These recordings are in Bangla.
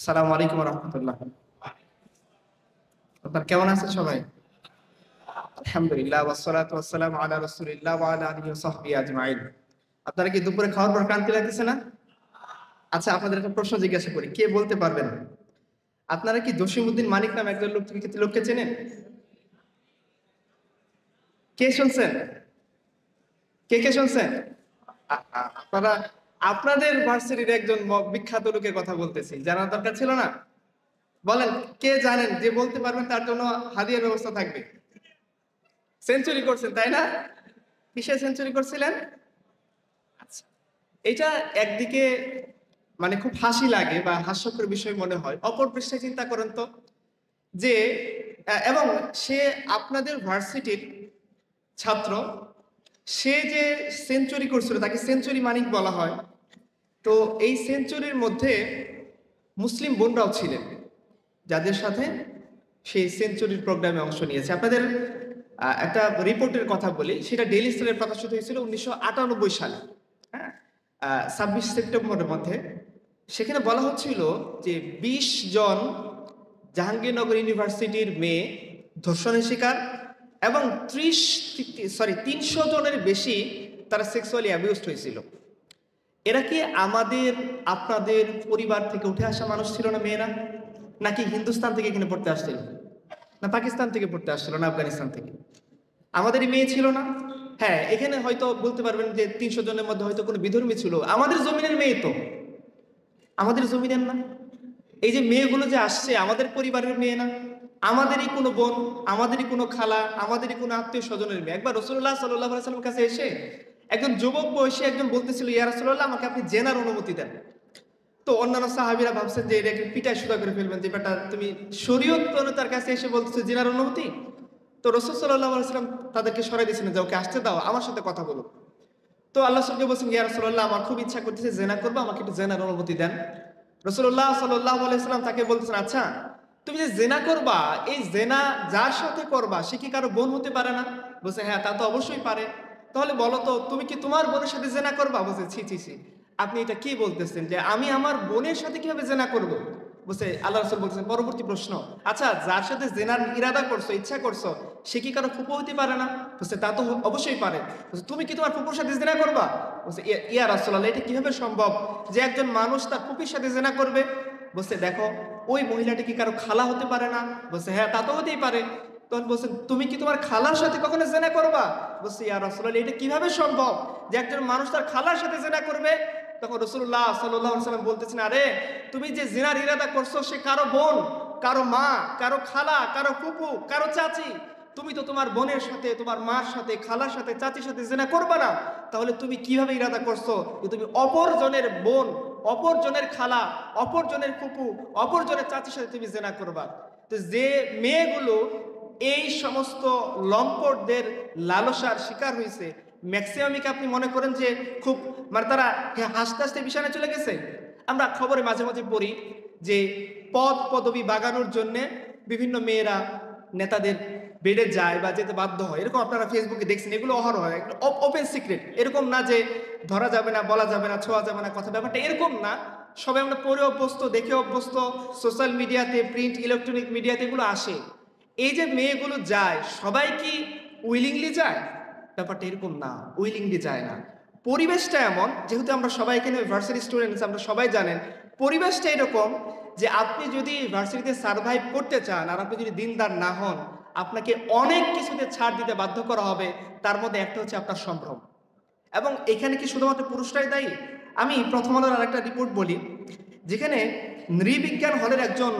আসসালামু আলাইকুম রহমতুল্লাহ। আপনার কেমন আছেন সবাই? আলহামদুলিল্লাহ ওয়াসসালাতু ওয়াসসালামু আলা রাসূলিল্লাহ ওয়া আলা আলিহি ওয়া সাহবিহি আজমাইন। আপনারা কি দুপুরে খাওয়ার পর ক্লান্তি লাগতেছে না? আচ্ছা, আপনাদের একটা প্রশ্ন জিজ্ঞাসা করি, কে বলতে পারবেন আপনারা কি জসিমউদ্দিন মানিক নামে একজন লোককে চেনেন? কে শুনছেন? কে শুনছেন? আপনারা আপনাদের ভার্সিটির একজন বিখ্যাত লোকের কথা বলতেছি, জানার দরকার ছিল না? বলেন, কে জানেন? যে বলতে পারবেন তার জন্য হাদিয়ার ব্যবস্থা থাকবে। সেঞ্চুরি করছেন তাই না? কিসে সেঞ্চুরি করছিলেন? আচ্ছা, এটা একদিকে মানে খুব হাসি লাগে বা হাস্যকর বিষয় মনে হয়, অপর পৃষ্ঠে চিন্তা করেন তো যে এবং সে আপনাদের ভার্সিটির ছাত্র, সে যে সেঞ্চুরি করছিল তাকে সেঞ্চুরি মানিক বলা হয়। তো এই সেঞ্চুরির মধ্যে মুসলিম বোনরাও ছিলেন, যাদের সাথে সেই সেঞ্চুরির প্রোগ্রামে অংশ নিয়েছে। আপনাদের একটা রিপোর্টের কথা বলি, সেটা ডেইলি স্টারে প্রকাশিত হয়েছিল 1998 সালে। হ্যাঁ, 26 সেপ্টেম্বরের মধ্যে। সেখানে বলা হচ্ছিল যে 20 জন জাহাঙ্গীরনগর ইউনিভার্সিটির মেয়ে ধর্ষণের শিকার এবং 300 জনের বেশি তারা সেক্সুয়ালি অ্যাবিউজড হয়েছিল। এরা কি আমাদের আপনাদের পরিবার থেকে উঠে আসা মানুষ ছিল না মেয়েরা? নাকি হিন্দুস্তান থেকে এখানে পড়তে আসছিল, না পাকিস্তান থেকে পড়তে আসছিল, না আফগানিস্তান থেকে? আমাদেরই মেয়ে ছিল না? হ্যাঁ, এখানে হয়তো বলতে পারবেন যে 300 জনের মধ্যে হয়তো কোনো বিধর্মী ছিল, আমাদের জমিনের মেয়ে তো, আমাদের জমিনের না? এই যে মেয়েগুলো যে আসছে আমাদের পরিবারের মেয়ে না? আমাদেরই কোনো বোন, আমাদেরই কোনো খালা, আমাদেরই কোনো আত্মীয় স্বজনের মেয়ে। একবার রাসূলুল্লাহ সাল্লাল্লাহু আলাইহি ওয়াসাল্লামের কাছে এসে একজন যুবক বয়সী একজন বলতেছিল, ইয়া রাসূলুল্লাহ, আমাকে আপনি জেনার অনুমতি দেন। তো অন্যান্য সাহাবীরা ভাবছেন যে এটা পিটায় সুদা করে ফেলবেন, যে বেটা তুমি শরীয়ত প্রণেতার কাছে এসে বলতেছো জেনার অনুমতি। তো রাসূল সাল্লাল্লাহু আলাইহি ওয়াসাল্লাম তাদেরকে সরাই দিয়েছিলেন যে ওকে আসতে দাও, আমার সাথে কথা বলো। তো আল্লাহ রাসূলকে বলছেন, ইয়া রাসূলুল্লাহ, আমার খুব ইচ্ছা করতেছে জেনা করবো, আমাকে একটু জেনার অনুমতি দেন। রাসূলুল্লাহ সাল্লাল্লাহু আলাইহি ওয়াসাল্লাম তাকে বলতেছেন, আচ্ছা তুমি যে জেনা করবা, এই জেনা যার সাথে করবা সে কি কারো বোন হতে পারে না? বলছে, হ্যাঁ তা তো অবশ্যই পারে। তাহলে বলো তো, তুমি কি তোমার বোনের সাথে জেনা করবা? বলছে, ছি ছি ছি, আপনি এটা কি বলতেছেন যে আমি আমার বোনের সাথে কিভাবে জেনা করব? বলছে, আল্লাহ রাসূল বলছেন পরবর্তী প্রশ্ন, আচ্ছা যার সাথে জেনার ইরাদা করছো, ইচ্ছা করছো, সে কি কারো ফুপু হতে পারে না? বলছে, তা তো অবশ্যই পারে। বলছে, তুমি কি তোমার ফুপুর সাথে জেনা করবা? বলছে, ইয়া রাসূলুল্লাহ, এটা কিভাবে সম্ভব যে একজন মানুষ তার ফুপির সাথে জেনা করবে? বলছে, দেখো, ওই মহিলাটি কি কারো খালা হতে পারে না? বলছে, হ্যাঁ তা তো হতেই পারে। তখন বলছে, তুমি কি তোমার খালার সাথে কখনো জেনা করবা? বলছে, ইয়া রাসূলুল্লাহ, এটা কিভাবে সম্ভব যে একজন মানুষ তার খালার সাথে জেনা করবে? তখন রাসূলুল্লাহ সাল্লাল্লাহু আলাইহি ওয়াসাল্লাম বলতেছেন, আরে তুমি যে জিনার ইরাদা করছো সে কারো বোন, কারো মা, কারো খালা, কারো ফুপু, কারো চাচি। তুমি তো তোমার বোনের সাথে, তোমার মার সাথে, খালার সাথে, চাচির সাথে জিনা করবে না। তাহলে তুমি কিভাবে ইরাদা করছো যে তুমি অপরজনের বোন, অপরজনের খালা, অপরজনের ফুপু, অপরজনের চাচির সাথে তুমি জিনা করবা? তো যে মেয়েগুলো এই সমস্ত লম্পটদের লালসার শিকার হয়েছে, ম্যাক্সিমামই কি আপনি মনে করেন যে খুব মানে তারা হাসতে হাসতে বিছানায় চলে গেছে? আমরা খবরে মাঝে মাঝে পড়ি যে পদ পদবি বাগানোর জন্য বিভিন্ন মেয়েরা নেতাদের বেডে যায় বা যেতে বাধ্য হয়, এরকম আপনারা ফেসবুকে দেখছেন। এগুলো অহরহ, এগুলো ওপেন সিক্রেট। এরকম না যে ধরা যাবে না, বলা যাবে না, ছোঁয়া যাবে না, কথা, ব্যাপারটা এরকম না। সবাই আমরা পড়ে অভ্যস্ত, দেখে অভ্যস্ত, সোশ্যাল মিডিয়াতে, প্রিন্ট, ইলেকট্রনিক মিডিয়াতে এগুলো আসে। এই যে মেয়েগুলো যায়, সবাই কি উইলিংলি যায়? ব্যাপারটা এরকম না, উইলিংলি যায় না। পরিবেশটা এমন, যেহেতু আমরা সবাই এখানে ভার্সিটি স্টুডেন্টস, আমরা সবাই জানেন পরিবেশটা এরকম যে আপনি যদি ভার্সিটিতে সার্ভাইভ করতে চান আর আপনি যদি দিনদার না হন, আপনাকে অনেক কিছুতে ছাড় দিতে বাধ্য করা হবে। তার মধ্যে একটা হচ্ছে আপনার সম্ভ্রম। এবং এখানে কি শুধুমাত্র পুরুষরাই দায়ী? আমি প্রথম আলোর আরেকটা রিপোর্ট বলি, যেখানে নৃবিজ্ঞান হলের একজন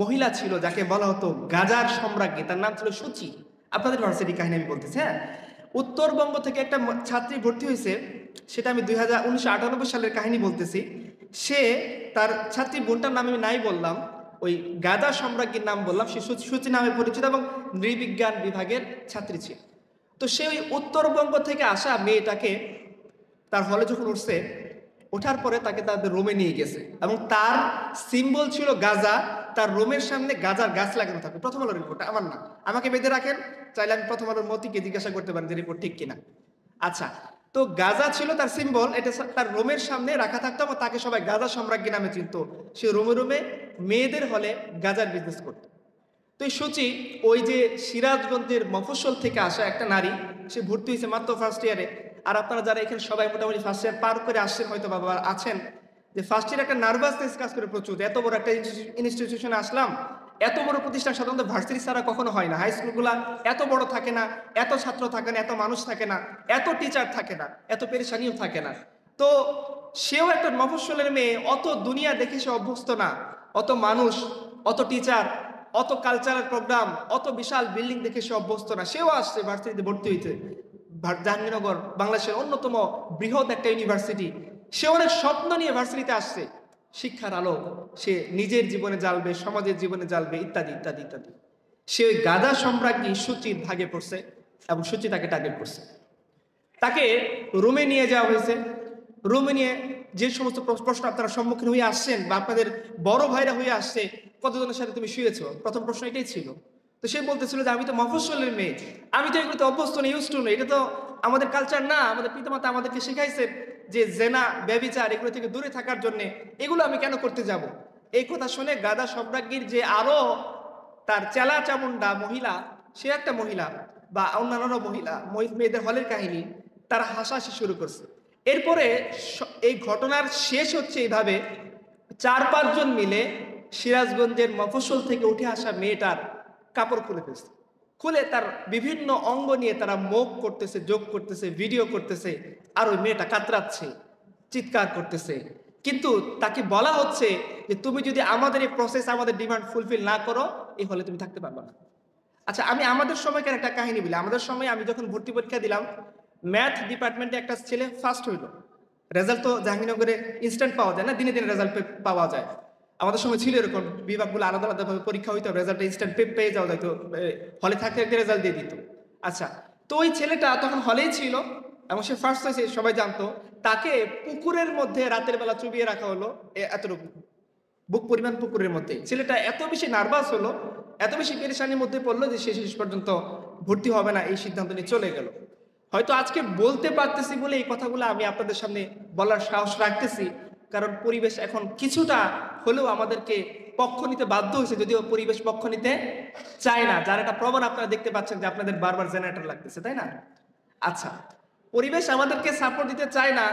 মহিলা ছিল যাকে বলা হতো গাজার সম্রাজ্ঞী, তার নাম ছিল সূচি। আপনাদের ভার্সিটি কাহিনী আমি বলতেছি, হ্যাঁ। উত্তরবঙ্গ থেকে একটা ছাত্রী ভর্তি হয়েছে, সেটা আমি 1998 সালের কাহিনী বলতেছি। সে তার ছাত্রী বোনটার নাম আমি নাই বললাম, ওই গাজা সম্রাজ্ঞীর নাম বললাম। সে সূচি নামে পরিচিত এবং নৃবিজ্ঞান বিভাগের ছাত্রী ছিল। তো সে ওই উত্তরবঙ্গ থেকে আসা মেয়েটাকে তার হলে যখন উঠছে, ওঠার পরে তাকে তাদের রোমে নিয়ে গেছে এবং তার সিম্বল ছিল গাজা। তার রোমের সামনে গাজার গাছ লাগানো থাকবে। প্রথম আলোর রিপোর্টটা, আমার না, আমাকে বেঁধে রাখেন, চাইলে আমি প্রথম আলোর মতিকে জিজ্ঞাসা করতে পারেন যে রিপোর্ট ঠিক কিনা। আচ্ছা, তো গাজা ছিল তার সিম্বল, এটা তার রোমের সামনে রাখা থাকতো এবং তাকে সবাই গাজা সম্রাজ্ঞী নামে চিনত। সে রোমে রোমে মেয়েদের হলে গাজার বিজনেস করত। তো এই সূচি ওই যে সিরাজগঞ্জের মফস্বল থেকে আসা একটা নারী, সে ভর্তি হয়েছে মাত্র ফার্স্ট ইয়ারে। আর আপনারা যারা এখানে সবাই মোটামুটি ফার্স্ট ইয়ার পার করে আসছেন হয়তো বাবা আছেন, যে ফার্স্ট ইয়ার একটা নার্ভাসনেস কাজ করে প্রচুর। এত বড় একটা ইনস্টিটিউশনে আসলাম, এত বড় প্রতিষ্ঠান সাধারণত ভার্সিটি ছাড়া কখনো হয় না। হাই স্কুলগুলা এত বড় থাকে না, এত ছাত্র থাকে না, এত মানুষ থাকে না, এত টিচার থাকে না, এত পেরেশানিও থাকে না। তো সেও একটা মফস্বলের মেয়ে, অত দুনিয়া দেখে সে অভ্যস্ত না, অত মানুষ, অত টিচার, অত কালচারাল প্রোগ্রাম, অত বিশাল বিল্ডিং দেখে সে অভ্যস্ত না। সেও আসছে ভার্সিটিতে ভর্তি হইতে, জাহাঙ্গীরনগর বাংলাদেশের অন্যতম বৃহৎ একটা ইউনিভার্সিটি। সে অনেক স্বপ্ন নিয়ে ভার্সিটিতে আসছে, শিক্ষার আলো সে নিজের জীবনে জ্বালবে, সমাজের জীবনে জ্বালবে, ইত্যাদি ইত্যাদি ইত্যাদি। সে ওই গাদা সম্রাজ্ঞী সূচির ভাগে পড়ছে এবং সূচি তাকে টার্গেট করছে। তাকে রুমে নিয়ে যাওয়া হয়েছে। রুমে নিয়ে যে সমস্ত প্রশ্ন আপনারা সম্মুখীন হয়ে আসছেন বা আপনাদের বড় ভাইরা হয়ে আসছে, কতজনের সাথে তুমি শুয়েছো, প্রথম প্রশ্ন এটাই ছিল। তো সে বলতেছিল যে আমি তো মফস্বলের মেয়ে, আমি তো এগুলোতে অভ্যস্ত নেই, ইউজ টু নেই, এটা তো আমাদের কালচার না, আমাদের পিতামাতা আমাদেরকে শিখাইছেন যে জেনা ব্যভিচার এগুলো থেকে দূরে থাকার জন্য, এগুলো আমি কেন করতে যাব। এই কথা শুনে গাদা সম্রাজ্ঞীর যে আরো তার চেলা চামুন্ডা মহিলা, সে একটা মহিলা বা অন্যান্য মহিলা, মেয়েদের হলের কাহিনী, তারা হাসাহাসি শুরু করছে। এরপরে এই ঘটনার শেষ হচ্ছে এইভাবে, 4-5 জন মিলে সিরাজগঞ্জের মফস্বল থেকে উঠে আসা মেয়েটার কাপড় খুলে ফেলছে। খুলে তার বিভিন্ন অঙ্গ নিয়ে তারা মুখ করতেছে, যোগ করতেছে, ভিডিও করতেছে, আর ওই মেয়েটা কাতরাচ্ছে, চিৎকার করতেছে। কিন্তু তাকে বলা হচ্ছে যে তুমি যদি আমাদের এই প্রসেস, আমাদের ডিমান্ড ফুলফিল না করো, এই হলে তুমি থাকতে পারবে না। আচ্ছা, আমি আমাদের সময়কার একটা কাহিনী বলি। আমাদের সময় আমি যখন ভর্তি পরীক্ষা দিলাম, ম্যাথ ডিপার্টমেন্টে একটা ছেলে ফার্স্ট হইল। রেজাল্ট তো জাহাঙ্গীরনগরে ইনস্ট্যান্ট পাওয়া যায় না, দিনে দিনে রেজাল্ট পাওয়া যায়। আমাদের সময় ছিল এরকম, বিভাগগুলো আলাদা আলাদাভাবে পরীক্ষা হইতো, রেজাল্টটা ইনস্ট্যান্ট পেয়ে যাওয়া যাইতো, হলে থাকতে একটা রেজাল্ট দিয়ে দিত। আচ্ছা, তো ওই ছেলেটা তখন হলেই ছিল এবং সে ফার্স্ট হয়েছে, সবাই জানতো। তাকে পুকুরের মধ্যে রাতের বেলা চুবিয়ে রাখা হলো, এতটুকু বুক পরিমাণ পুকুরের মধ্যে। ছেলেটা এত বেশি নার্ভাস হলো, এত বেশি পেরেশানির মধ্যে পড়লো যে সে শেষ পর্যন্ত ভর্তি হবে না, এই সিদ্ধান্ত নিয়ে চলে গেল। হয়তো আজকে বলতে পারতেছি বলে এই কথাগুলো আমি আপনাদের সামনে বলার সাহস রাখতেছি, কারণ পরিবেশ এখন কিছুটা হলেও আমাদেরকে পক্ষ নিতে বাধ্য হয়েছে, যদিও পরিবেশ পক্ষ নিতে চায় না। যার একটা প্রমাণ আপনারা দেখতে পাচ্ছেন যে আপনাদের বারবার জেনারেটর লাগতেছে, তাই না? আচ্ছা, পরিবেশ আমাদেরকে সাপোর্ট দিতে চায় না,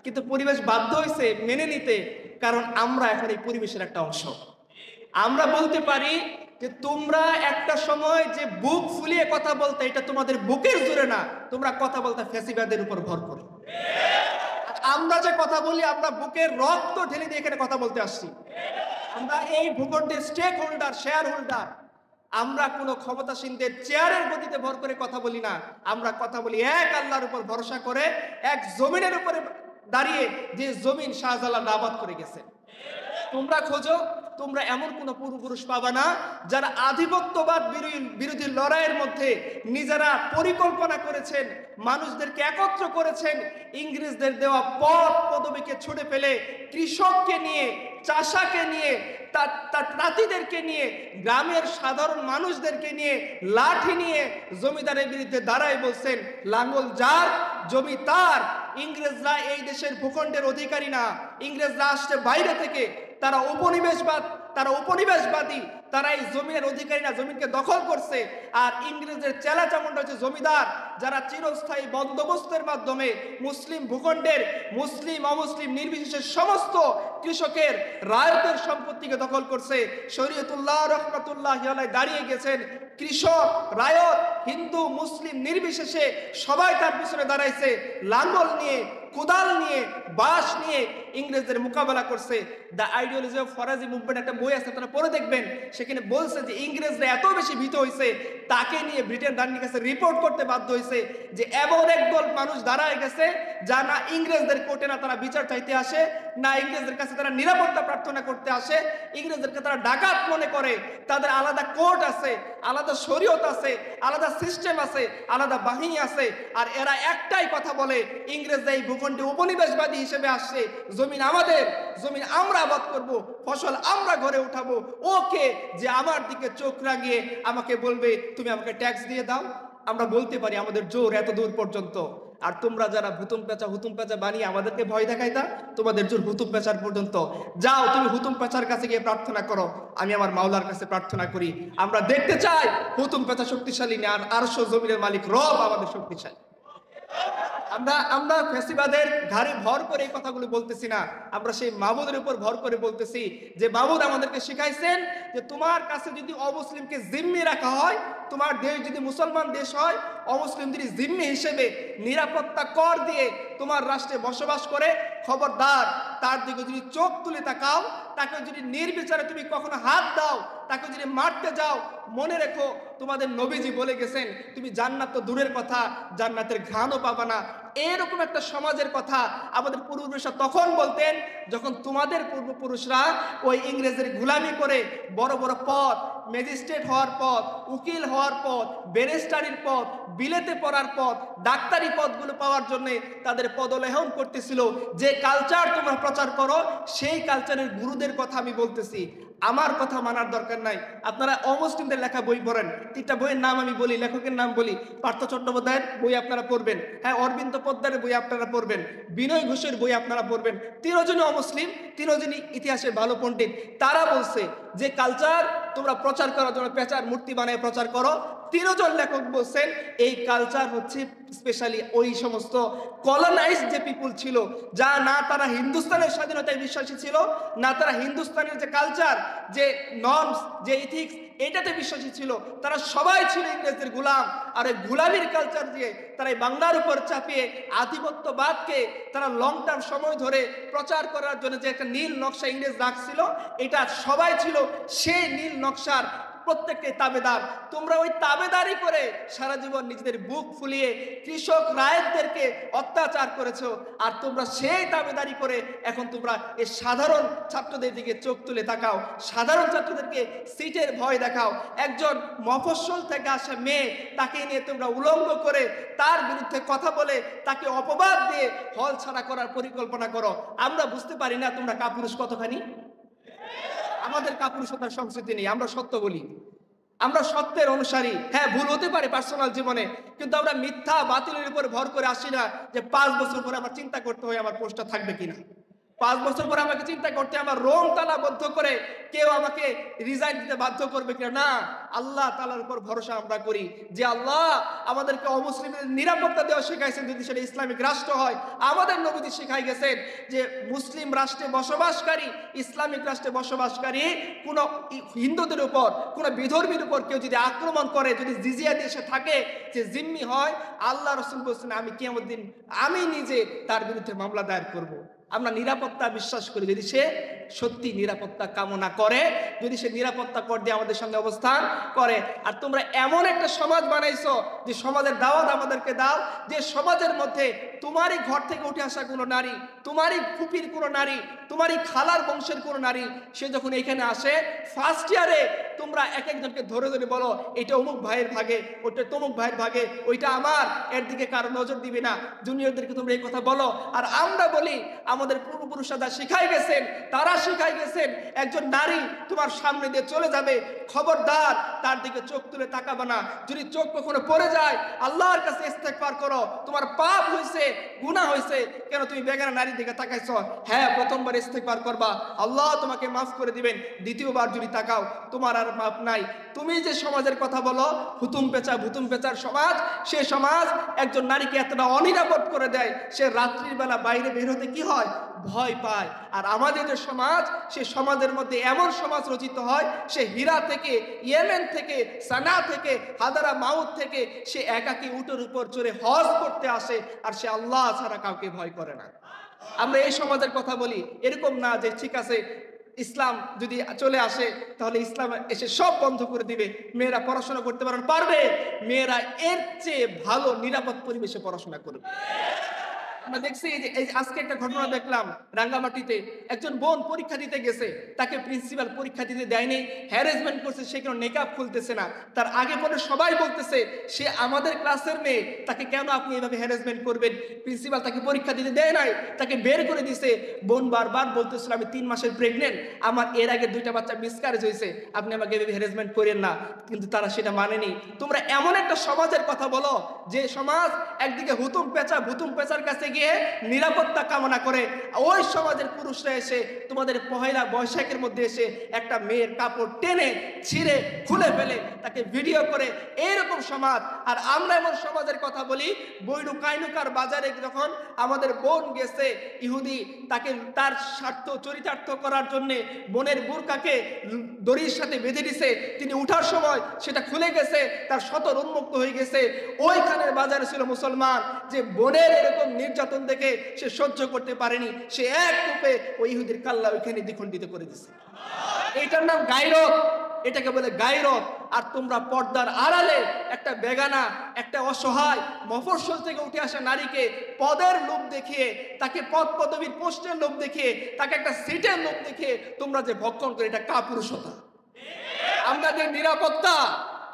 কিন্তু পরিবেশ বাধ্য হয়েছে মেনে নিতে, কারণ আমরা এখন এই পরিবেশের একটা অংশ। আমরা বলতে পারি যে তোমরা একটা সময় যে বুক ফুলিয়ে কথা বলতে, এটা তোমাদের বুকের জোরে না, তোমরা কথা বলতে ফ্যাসিবাদের উপর ভর করে। আমরা যে কথা বলি, আমরা বুকের রক্ত ঢেলে দিয়ে এখানে কথা বলতে আসছি। আমরা এই ভূখণ্ডের স্টেক হোল্ডার, শেয়ার হোল্ডার। আমরা কোনো ক্ষমতাসীনদের চেয়ারের গতিতে ভর করে কথা বলি না, আমরা কথা বলি এক আল্লাহর উপর ভরসা করে, এক জমিনের উপরে দাঁড়িয়ে, যে জমিন শাহজালাল আবাদ করে গেছে। তোমরা খোঁজো, তোমরা এমন কোন পূর্বপুরুষ পাবা না যারা আধিপত্যবাদ বিরোধী লড়াইয়ের মধ্যে নিজেরা পরিকল্পনা করেছেন, মানুষদেরকে একত্র করেছেন, ইংরেজদের দেওয়া পদ পদবীকে ছুড়ে ফেলে কৃষককে নিয়ে, চাষাকে নিয়ে, তার নাতিদেরকে নিয়ে, গ্রামের সাধারণ মানুষদেরকে নিয়ে, লাঠি নিয়ে জমিদারের বিরুদ্ধে দাঁড়ায় বলছেন লাঙ্গল যার, জমি তার। ইংরেজরা এই দেশের ভূখণ্ডের অধিকারী না, ইংরেজরা আসছে বাইরে থেকে, তারা উপনিবেশবাদী, তারা এই জমির অধিকারী না, জমিনকে দখল করছে। আর ইংরেজের চেলা চামুন্ডা হচ্ছে জমিদার, যারা চিরস্থায়ী বন্দোবস্তের মাধ্যমে মুসলিম ভূখণ্ডের মুসলিম অমুসলিম নির্বিশেষে সমস্ত কৃষকের রায়তের সম্পত্তিকে দখল করছে। শরীয়তুল্লাহ রহমাতুল্লাহ আলাইহি দাঁড়িয়ে গেছেন, কৃষক রায়ত হিন্দু মুসলিম নির্বিশেষে সবাই তার পিছনে দাঁড়াইছে, লাঙ্গল নিয়ে, কোদাল নিয়ে, বাঁশ নিয়ে ইংরেজদের মোকাবেলা করছে। The ideology of Faraji movement একটা বই আছে, আপনারা পড়ে দেখবেন। সেখানে বলছে যে ইংরেজরা এত বেশি ভীত হয়েছে, তাকে নিয়ে ব্রিটেন রানীর কাছে রিপোর্ট করতে বাধ্য হয়েছে যে এমন একদল মানুষ দাঁড়ায় গেছে যা না ইংরেজদের কোর্টে না তারা বিচার চাইতে আসে, না ইংরেজদের কাছে তারা নিরাপত্তা প্রার্থনা করতে আসে, ইংরেজদেরকে তারা ডাকাত মনে করে। তাদের আলাদা কোর্ট আছে, আলাদা শরীয়ত আছে, আলাদা সিস্টেম আছে, আলাদা বাহিনী আছে। আর এরা একটাই কথা বলে, ইংরেজরা এই ভূখণ্ডে উপনিবেশবাদী হিসেবে আসছে, জমিন আমাদের, জমিন আমরা আবাদ করব, ফসল আমরা ঘরে উঠাবো। ওকে যে আমার দিকে চোখ রাঙিয়ে আমাকে বলবে তুমি আমাকে ট্যাক্স দিয়ে দাও, আমরা বলতে পারি আমাদের জোর এত দূর পর্যন্ত। আর তোমরা যারা হুতুম পেঁচা বানিয়ে আমাদেরকে ভয় দেখাইতা, তোমাদের জোর হুতুম পেঁচার পর্যন্ত যাও, তুমি হুতুম পেঁচার কাছে গিয়ে প্রার্থনা করো, আমি আমার মাওলার কাছে প্রার্থনা করি। আমরা দেখতে চাই হুতুম পেঁচা শক্তিশালী না, আর আরশ জমিনের মালিক রব আমাদের শক্তিশালী। আমরা ফ্যাসিবাদের ঘাড়ে ভর করে এই কথাগুলো বলতেছি না, আমরা সেই মাবুদের উপর ভর করে বলতেছি যে মাবুদ আমাদেরকে শিখাইছেন যে তোমার কাছে যদি অমুসলিমকে জিম্মি রাখা হয়, তোমার দেশ যদি মুসলমান দেশ হয়, অমুসলিমদের জিম্মি হিসেবে নিরাপত্তা কর দিয়ে তোমার রাষ্ট্রে বসবাস করে, খবরদার তার দিকে যদি চোখ তুলে তাকাও, তাকে যদি নির্বিচারে তুমি কখনো হাত দাও, তাকে যদি মারতে যাও, মনে রেখো তোমাদের নবীজি বলে গেছেন তুমি জান্নাত তো দূরের কথা, জান্নাতের ঘ্রাণও পাবা না। এরকম একটা সমাজের কথা আমাদের পূর্বপুরুষরা তখন বলতেন যখন তোমাদের পূর্বপুরুষরা ওই ইংরেজের গোলামি করে বড় বড় পদ, ম্যাজিস্ট্রেট হওয়ার পদ, উকিল হওয়ার পদ, ব্যারিস্টারির পদ, বিলেতে পড়ার পদ, ডাক্তারি পদগুলো পাওয়ার জন্য তাদের পদলেহন করতেছিল। যে কালচার তোমরা প্রচার করো সেই কালচারের গুরুদের কথা আমি বলতেছি, আমার কথা মানার দরকার নাই। আপনারা অমুসলিমদের লেখা বই পড়েন, 3টা বইয়ের নাম আমি বলি, লেখকের নাম বলি। পার্থ চট্টোপাধ্যায়ের বই আপনারা পড়বেন, হ্যাঁ, অরবিন্দ পোদ্দারের বই আপনারা পড়বেন, বিনয় ঘোষের বই আপনারা পড়বেন। 3 জনই অমুসলিম, 3 জনই ইতিহাসের ভালো পণ্ডিত। তারা বলছে যে কালচার তোমরা প্রচার করার জন্য পেঁচার মূর্তি বানায় প্রচার করো। 3 জন লেখক বলছেন এই কালচার হচ্ছে স্পেশালি ওই সমস্ত কলোনাইজড যে পিপুল ছিল, যা না তারা হিন্দুস্তানের স্বাধীনতায় বিশ্বাসী ছিল, না তারা হিন্দুস্তানের যে কালচার, যে নর্মস, যে ইথিক্স, এটাতে বিশ্বাসী ছিল। তারা সবাই ছিল ইংরেজদের গোলাম। আর এই গোলামির কালচার দিয়ে তারা এই বাংলার উপর চাপিয়ে আধিপত্যবাদকে তারা লং টার্ম সময় ধরে প্রচার করার জন্য যে একটা নীল নকশা ইংরেজ রাখছিল, এটা সবাই ছিল সেই নীল নকশার প্রত্যেককে তাবেদার। তোমরা ওই তাবেদারি করে সারা জীবন নিজেদের বুক ফুলিয়ে কৃষক রায়তদেরকে অত্যাচার করেছো। আর তোমরা সেই তাবেদারি করে এখন তোমরা এই সাধারণ ছাত্রদের দিকে চোখ তুলে তাকাও, সাধারণ ছাত্রদেরকে সিটের ভয় দেখাও। একজন মফস্বল থেকে আসা মেয়ে, তাকে নিয়ে তোমরা উলঙ্গ করে তার বিরুদ্ধে কথা বলে তাকে অপবাদ দিয়ে হল ছাড়া করার পরিকল্পনা করো। আমরা বুঝতে পারি না তোমরা কাপুরুষ কতখানি? আমাদের কাপুরুষতার সংস্কৃতি নেই, আমরা সত্য বলি, আমরা সত্যের অনুসারী। হ্যাঁ, ভুল হতে পারে পার্সোনাল জীবনে, কিন্তু আমরা মিথ্যা বাতিলের উপর ভর করে আসি না যে 5 বছর পরে আমার চিন্তা করতে হয় আমার পোস্টটা থাকবে কিনা। 5 বছর পরে আমাকে চিন্তা করতে আমার রোম তালাবদ্ধ করে কেউ আমাকে রিজাইন দিতে বাধ্য করবে কিনা। না, আল্লাহ তাআলার উপর ভরসা আমরা করি যে আল্লাহ আমাদেরকে অমুসলিমদের নিরাপত্তা দেওয়া শেখাইছেন। যদি সেটা ইসলামিক রাষ্ট্র হয়, আমাদের নবীজি শিখাই গেছেন যে মুসলিম রাষ্ট্রে বসবাসকারী, ইসলামিক রাষ্ট্রে বসবাসকারী কোন হিন্দুদের উপর, কোন বিধর্মীর উপর কেউ যদি আক্রমণ করে, যদি জিজিয়া দিয়ে সে থাকে, যে জিম্মি হয়, আল্লাহ রাসূল বলেছেন আমি কিয়ামত দিন আমি নিজে তার বিরুদ্ধে মামলা দায়ের করব। আমরা নিরাপত্তা বিশ্বাস করি যদি সে সত্যি নিরাপত্তা কামনা করে, যদি সে নিরাপত্তা কর দিয়ে আমাদের সঙ্গে অবস্থান করে। আর তোমরা এমন একটা সমাজ বানাইছো যে সমাজের দাওয়াত আমাদেরকে দাও, যে সমাজের মধ্যে তোমারই ঘর থেকে উঠে আসা কোনো নারী, তোমারই ফুপির কোনো নারী, তোমারই খালার বংশের কোনো নারী, সে যখন এখানে আসে ফার্স্ট ইয়ারে তোমরা এক একজনকে ধরে ধরে বলো এটা অমুক ভাইয়ের ভাগে, ওটা তমুক ভাইয়ের ভাগে, ওইটা আমার, এর দিকে কারো নজর দিবে না। জুনিয়রদেরকে তোমরা এই কথা বলো। আর আমরা বলি আমাদের পূর্বপুরুষরা শিখাই গেছেন, তারা শিখাই গেছেন একজন নারী তোমার সামনে দিয়ে চলে যাবে, খবরদার তার দিকে চোখ তুলে তাকাবে না। যদি চোখ কখনো পড়ে যায় আল্লাহর কাছে ইস্তেগফার করো, তোমার পাপ হয়েছে, গুনাহ হয়েছে, কেন তুমি বেগানা নারীর দিকে তাকাইছো। হ্যাঁ, প্রথমবার ইস্তেগফার করবা, আল্লাহ তোমাকে মাফ করে দিবেন। দ্বিতীয়বার যদি তাকাও তোমার আর মাফ নাই। তুমি যে সমাজের কথা বলো হুতুম পেঁচা ভুতুম পেঁচার সমাজ, সে সমাজ একজন নারীকে এতটা অনিরাপদ করে দেয়, সে রাত্রির বেলা বাইরে বের হতে কি হয়, ভয় পায়। আর আমাদের যে সমাজ, সে সমাজের মধ্যে এমন সমাজ রচিত হয়, সে হীরা থেকে, ইয়েমেন থেকে, সানা থেকে, হাদারা মাউত থেকে সে একাকী উটের উপর চড়ে হজ করতে আসে, আর সে আল্লাহ ছাড়া কাউকে ভয় করে না। আমরা এই সমাজের কথা বলি, এরকম না যে ঠিক আছে ইসলাম যদি চলে আসে তাহলে ইসলাম এসে সব বন্ধ করে দিবে, মেয়েরা পড়াশোনা করতে পারবে, মেয়েরা এর চেয়ে ভালো নিরাপদ পরিবেশে পড়াশোনা করবে। আমরা দেখছি এই যে আজকে একটা ঘটনা দেখলাম রাঙ্গামাটিতে, একজন বোন পরীক্ষা দিতে গেছে, তাকে প্রিন্সিপাল পরীক্ষা দিতে দেয়নি, হ্যারাসমেন্ট করছে, সে কেন নেকাব খুলতেছে না। তার আগে পরে সবাই বলতেছে সে আমাদের ক্লাসের মেয়ে, তাকে কেন আপনি এভাবে হ্যারাসমেন্ট করবেন। প্রিন্সিপাল তাকে পরীক্ষা দিতে দেয় নাই, তাকে বের করে দিছে। বোন বারবার বলতেছিল আমি 3 মাসের প্রেগনেন্ট, আমার এর আগে 2টা বাচ্চা মিসক্যারেজ হয়েছে, আপনি আমাকে এভাবে হ্যারাসমেন্ট করেন না। কিন্তু তারা সেটা মানেনি। তোমরা এমন একটা সমাজের কথা বলো যে সমাজ একদিকে হুতুম পেঁচা ভুতুম পেঁচার কাছে গিয়ে নিরাপত্তা কামনা করে, ওই সমাজের পুরুষরা এসে তোমাদের পহেলা বৈশাখের মধ্যে এসে একটা মেয়ের কাপড় টেনে ছিঁড়ে খুলে ফেলে, তাকে ভিডিও করে, এইরকম সমাজ। আর আমরা এমন সমাজের কথা বলি, বৈরু কাইনুকার বাজারে যখন আমাদের বোন গেছে ইহুদি, তাকে তার স্বার্থ চরিতার্থ করার জন্যে বোনের বুরকাকে দড়ির সাথে বেঁধে দিছে, তিনি উঠার সময় সেটা খুলে গেছে, তার সতর উন্মুক্ত হয়ে গেছে। ওইখানের বাজারে ছিল মুসলমান, যে বোনের এরকম নির্যাতন দেখে সে সহ্য করতে পারেনি, সে এক রূপে ওই ইহুদির কাল্লা ওইখানে দ্বিখণ্ডিত করে দিছে। এইটার নাম গায়রত, এটাকে বলে গায়রত। আর তোমরা পর্দার আড়ালে একটা বেগানা, একটা অসহায় মফস্বল থেকে উঠে আসা নারীকে পদের লোভ দেখিয়ে, তাকে পদ পদবীর পোস্টের লোভ দেখিয়ে, তাকে একটা সিটের লোভ দেখিয়ে তোমরা যে ভক্ষণ করে, এটা কাপুরুষতা, আমাদের নিরাপত্তা।